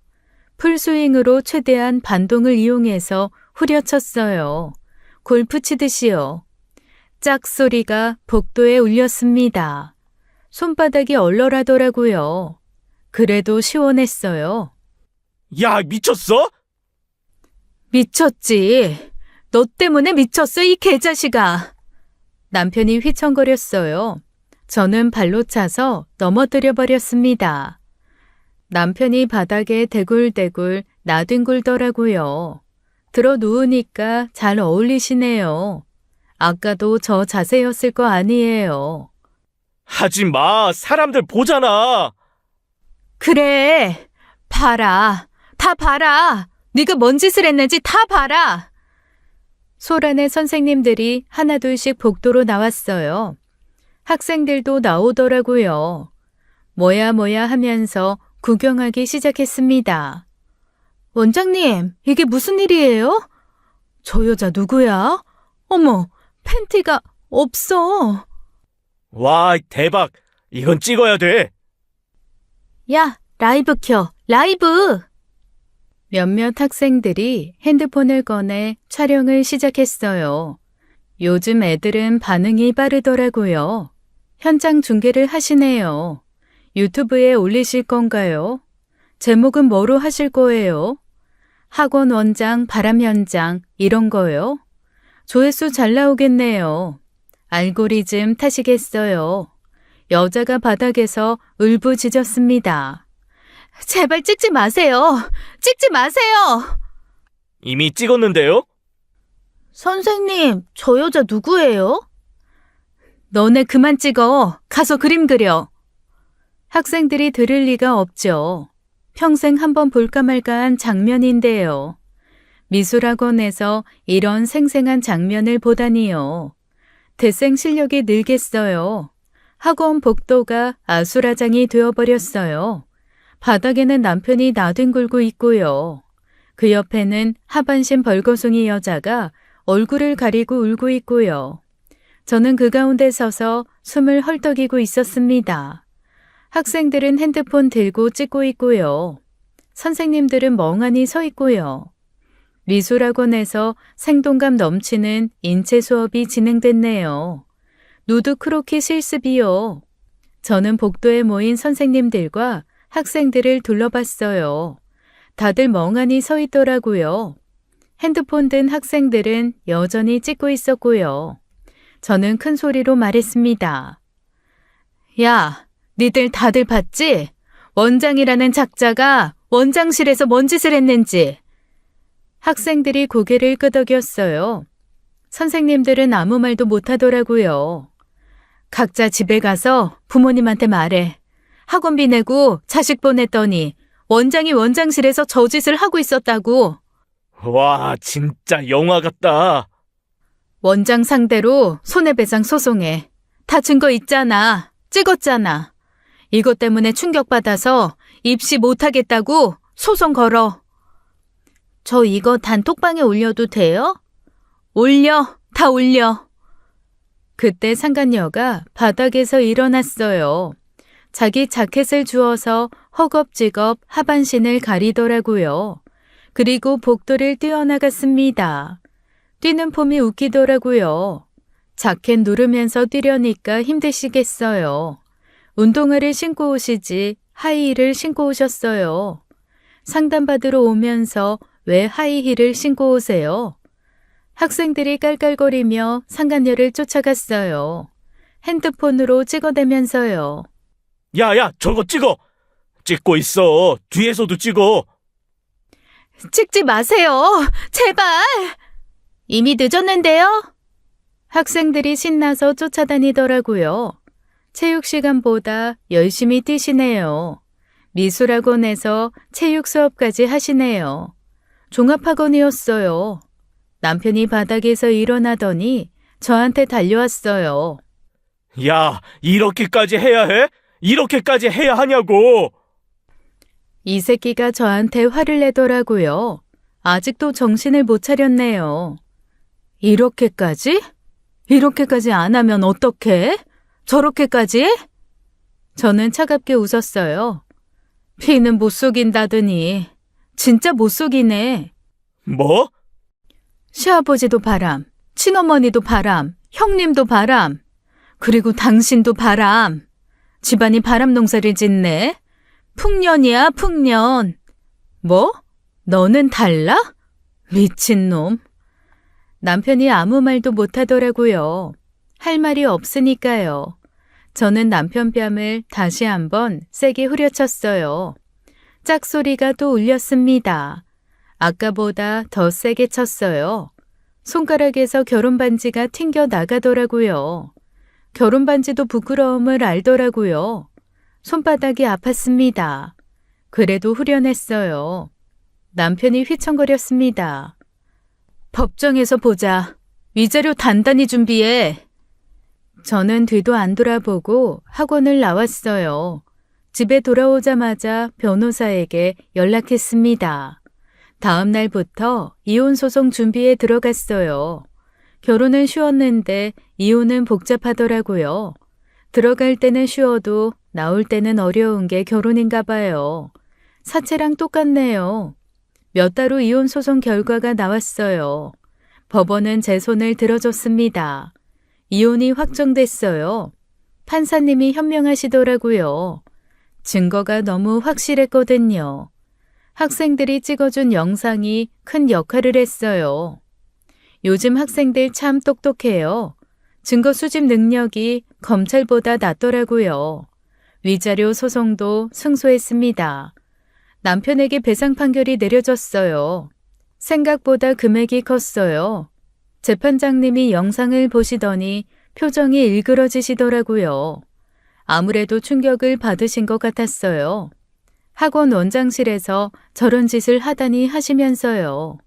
풀스윙으로 최대한 반동을 이용해서 후려쳤어요. 골프 치듯이요. 짝 소리가 복도에 울렸습니다. 손바닥이 얼얼하더라고요. 그래도 시원했어요. 야, 미쳤어? 미쳤지. 너 때문에 미쳤어, 이 개자식아. 남편이 휘청거렸어요. 저는 발로 차서 넘어뜨려 버렸습니다. 남편이 바닥에 대굴대굴 나뒹굴더라고요. 들어 누우니까 잘 어울리시네요. 아까도 저 자세였을 거 아니에요. 하지 마. 사람들 보잖아. 그래. 봐라. 다 봐라. 네가 뭔 짓을 했는지 다 봐라. 소란의 선생님들이 하나둘씩 복도로 나왔어요. 학생들도 나오더라고요. 뭐야 하면서 구경하기 시작했습니다. 원장님, 이게 무슨 일이에요? 저 여자 누구야? 어머, 팬티가 없어. 와, 대박. 이건 찍어야 돼. 야, 라이브 켜, 라이브! 몇몇 학생들이 핸드폰을 꺼내 촬영을 시작했어요. 요즘 애들은 반응이 빠르더라고요. 현장 중계를 하시네요. 유튜브에 올리실 건가요? 제목은 뭐로 하실 거예요? 학원 원장, 바람 현장, 이런 거요? 조회수 잘 나오겠네요. 알고리즘 탓이겠어요. 여자가 바닥에서 울부짖었습니다. 제발 찍지 마세요. 찍지 마세요. 이미 찍었는데요? 선생님, 저 여자 누구예요? 너네 그만 찍어. 가서 그림 그려. 학생들이 들을 리가 없죠. 평생 한번 볼까 말까한 장면인데요. 미술학원에서 이런 생생한 장면을 보다니요. 대생 실력이 늘겠어요. 학원 복도가 아수라장이 되어버렸어요. 바닥에는 남편이 나뒹굴고 있고요. 그 옆에는 하반신 벌거숭이 여자가 얼굴을 가리고 울고 있고요. 저는 그 가운데 서서 숨을 헐떡이고 있었습니다. 학생들은 핸드폰 들고 찍고 있고요. 선생님들은 멍하니 서 있고요. 미술학원에서 생동감 넘치는 인체 수업이 진행됐네요. 누드 크로키 실습이요. 저는 복도에 모인 선생님들과 학생들을 둘러봤어요. 다들 멍하니 서 있더라고요. 핸드폰 든 학생들은 여전히 찍고 있었고요. 저는 큰 소리로 말했습니다. 야, 니들 다들 봤지? 원장이라는 작자가 원장실에서 뭔 짓을 했는지. 학생들이 고개를 끄덕였어요. 선생님들은 아무 말도 못하더라고요. 각자 집에 가서 부모님한테 말해. 학원비 내고 자식 보냈더니 원장이 원장실에서 저 짓을 하고 있었다고. 와, 진짜 영화 같다. 원장 상대로 손해배상 소송해. 다 증거 있잖아. 찍었잖아. 이것 때문에 충격받아서 입시 못하겠다고 소송 걸어. 저 이거 단톡방에 올려도 돼요? 올려. 다 올려. 그때 상간녀가 바닥에서 일어났어요. 자기 자켓을 주워서 허겁지겁 하반신을 가리더라고요. 그리고 복도를 뛰어나갔습니다. 뛰는 폼이 웃기더라고요. 자켓 누르면서 뛰려니까 힘드시겠어요. 운동화를 신고 오시지 하이힐을 신고 오셨어요. 상담받으러 오면서 왜 하이힐을 신고 오세요? 학생들이 깔깔거리며 상간녀를 쫓아갔어요. 핸드폰으로 찍어대면서요. 야, 저거 찍어. 찍고 있어. 뒤에서도 찍어. 찍지 마세요. 제발. 이미 늦었는데요. 학생들이 신나서 쫓아다니더라고요. 체육 시간보다 열심히 뛰시네요. 미술학원에서 체육 수업까지 하시네요. 종합학원이었어요. 남편이 바닥에서 일어나더니 저한테 달려왔어요. 야, 이렇게까지 해야 해? 이렇게까지 해야 하냐고. 이 새끼가 저한테 화를 내더라고요. 아직도 정신을 못 차렸네요. 이렇게까지? 이렇게까지 안 하면 어떡해? 저렇게까지? 저는 차갑게 웃었어요. 피는 못 속인다더니 진짜 못 속이네. 뭐? 시아버지도 바람, 친어머니도 바람, 형님도 바람, 그리고 당신도 바람. 집안이 바람 농사를 짓네. 풍년이야, 풍년. 뭐? 너는 달라? 미친놈. 남편이 아무 말도 못하더라고요. 할 말이 없으니까요. 저는 남편 뺨을 다시 한번 세게 후려쳤어요. 짝소리가 또 울렸습니다. 아까보다 더 세게 쳤어요. 손가락에서 결혼반지가 튕겨 나가더라고요. 결혼반지도 부끄러움을 알더라고요. 손바닥이 아팠습니다. 그래도 후련했어요. 남편이 휘청거렸습니다. 법정에서 보자. 위자료 단단히 준비해. 저는 뒤도 안 돌아보고 학원을 나왔어요. 집에 돌아오자마자 변호사에게 연락했습니다. 다음 날부터 이혼 소송 준비에 들어갔어요. 결혼은 쉬웠는데 이혼은 복잡하더라고요. 들어갈 때는 쉬워도 나올 때는 어려운 게 결혼인가 봐요. 사채랑 똑같네요. 몇 달 후 이혼 소송 결과가 나왔어요. 법원은 제 손을 들어줬습니다. 이혼이 확정됐어요. 판사님이 현명하시더라고요. 증거가 너무 확실했거든요. 학생들이 찍어준 영상이 큰 역할을 했어요. 요즘 학생들 참 똑똑해요. 증거 수집 능력이 검찰보다 낫더라고요. 위자료 소송도 승소했습니다. 남편에게 배상 판결이 내려졌어요. 생각보다 금액이 컸어요. 재판장님이 영상을 보시더니 표정이 일그러지시더라고요. 아무래도 충격을 받으신 것 같았어요. 학원 원장실에서 저런 짓을 하다니 하시면서요.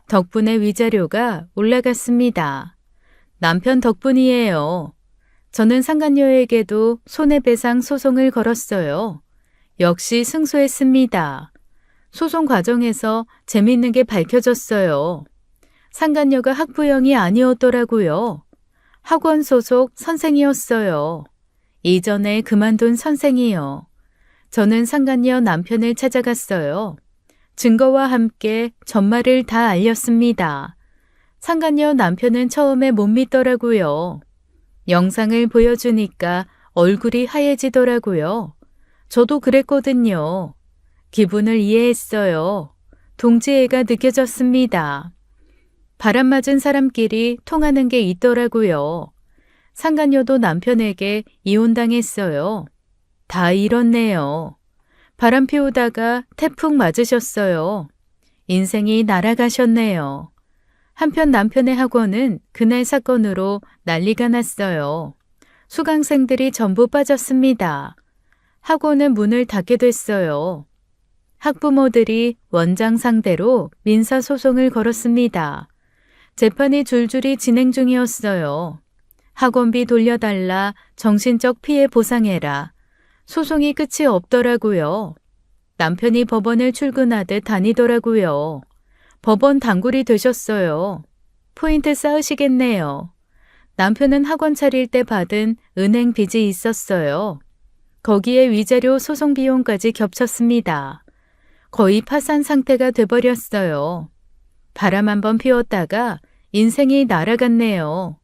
덕분에 위자료가 올라갔습니다. 남편 덕분이에요. 저는 상간녀에게도 손해배상 소송을 걸었어요. 역시 승소했습니다. 소송 과정에서 재밌는 게 밝혀졌어요. 상간녀가 학부형이 아니었더라고요. 학원 소속 선생이었어요. 이전에 그만둔 선생이요. 저는 상간녀 남편을 찾아갔어요. 증거와 함께 전말을 다 알렸습니다. 상간녀 남편은 처음에 못 믿더라고요. 영상을 보여주니까 얼굴이 하얘지더라고요. 저도 그랬거든요. 기분을 이해했어요. 동지애가 느껴졌습니다. 바람 맞은 사람끼리 통하는 게 있더라고요. 상간녀도 남편에게 이혼당했어요. 다 잃었네요. 바람 피우다가 태풍 맞으셨어요. 인생이 날아가셨네요. 한편 남편의 학원은 그날 사건으로 난리가 났어요. 수강생들이 전부 빠졌습니다. 학원은 문을 닫게 됐어요. 학부모들이 원장 상대로 민사소송을 걸었습니다. 재판이 줄줄이 진행 중이었어요. 학원비 돌려달라, 정신적 피해 보상해라. 소송이 끝이 없더라고요. 남편이 법원을 출근하듯 다니더라고요. 법원 단골이 되셨어요. 포인트 쌓으시겠네요. 남편은 학원 차릴 때 받은 은행 빚이 있었어요. 거기에 위자료 소송 비용까지 겹쳤습니다. 거의 파산 상태가 돼버렸어요. 바람 한번 피웠다가 인생이 날아갔네요.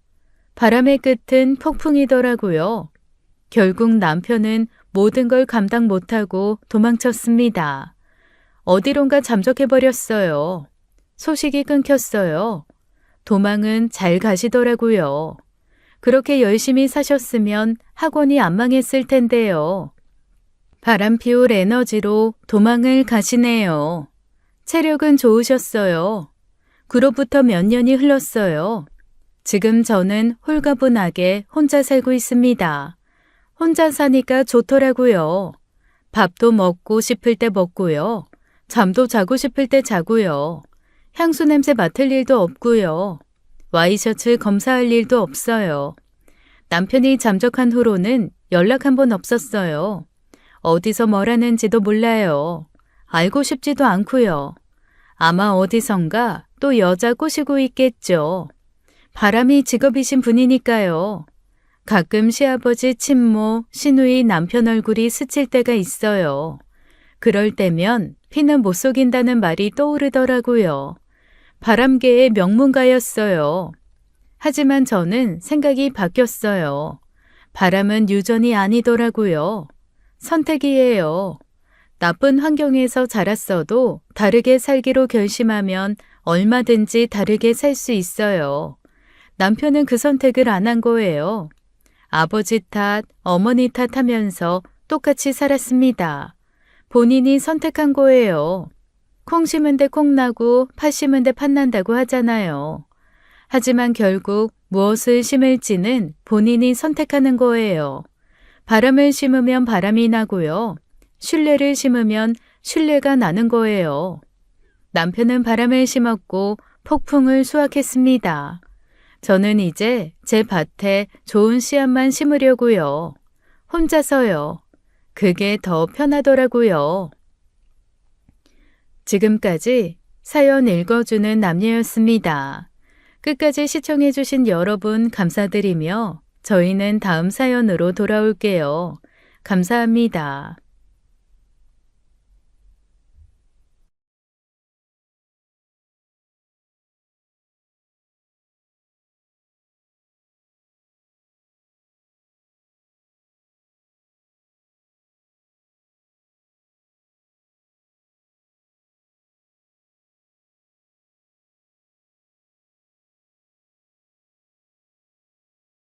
바람의 끝은 폭풍이더라고요. 결국 남편은 모든 걸 감당 못하고 도망쳤습니다. 어디론가 잠적해버렸어요. 소식이 끊겼어요. 도망은 잘 가시더라고요. 그렇게 열심히 사셨으면 학원이 안 망했을 텐데요. 바람 피울 에너지로 도망을 가시네요. 체력은 좋으셨어요. 그로부터 몇 년이 흘렀어요. 지금 저는 홀가분하게 혼자 살고 있습니다. 혼자 사니까 좋더라고요. 밥도 먹고 싶을 때 먹고요. 잠도 자고 싶을 때 자고요. 향수 냄새 맡을 일도 없고요. 와이셔츠 검사할 일도 없어요. 남편이 잠적한 후로는 연락 한 번 없었어요. 어디서 뭘 하는지도 몰라요. 알고 싶지도 않고요. 아마 어디선가 또 여자 꼬시고 있겠죠. 바람이 직업이신 분이니까요. 가끔 시아버지 친모, 시누이 남편 얼굴이 스칠 때가 있어요. 그럴 때면 피는 못 속인다는 말이 떠오르더라고요. 바람계의 명문가였어요. 하지만 저는 생각이 바뀌었어요. 바람은 유전이 아니더라고요. 선택이에요. 나쁜 환경에서 자랐어도 다르게 살기로 결심하면 얼마든지 다르게 살 수 있어요. 남편은 그 선택을 안 한 거예요. 아버지 탓, 어머니 탓 하면서 똑같이 살았습니다. 본인이 선택한 거예요. 콩 심은 데 콩 나고 팥 심은 데 팥 난다고 하잖아요. 하지만 결국 무엇을 심을지는 본인이 선택하는 거예요. 바람을 심으면 바람이 나고요. 신뢰를 심으면 신뢰가 나는 거예요. 남편은 바람을 심었고 폭풍을 수확했습니다. 저는 이제 제 밭에 좋은 씨앗만 심으려고요. 혼자서요. 그게 더 편하더라고요. 지금까지 사연 읽어주는 남녀였습니다. 끝까지 시청해주신 여러분 감사드리며 저희는 다음 사연으로 돌아올게요. 감사합니다.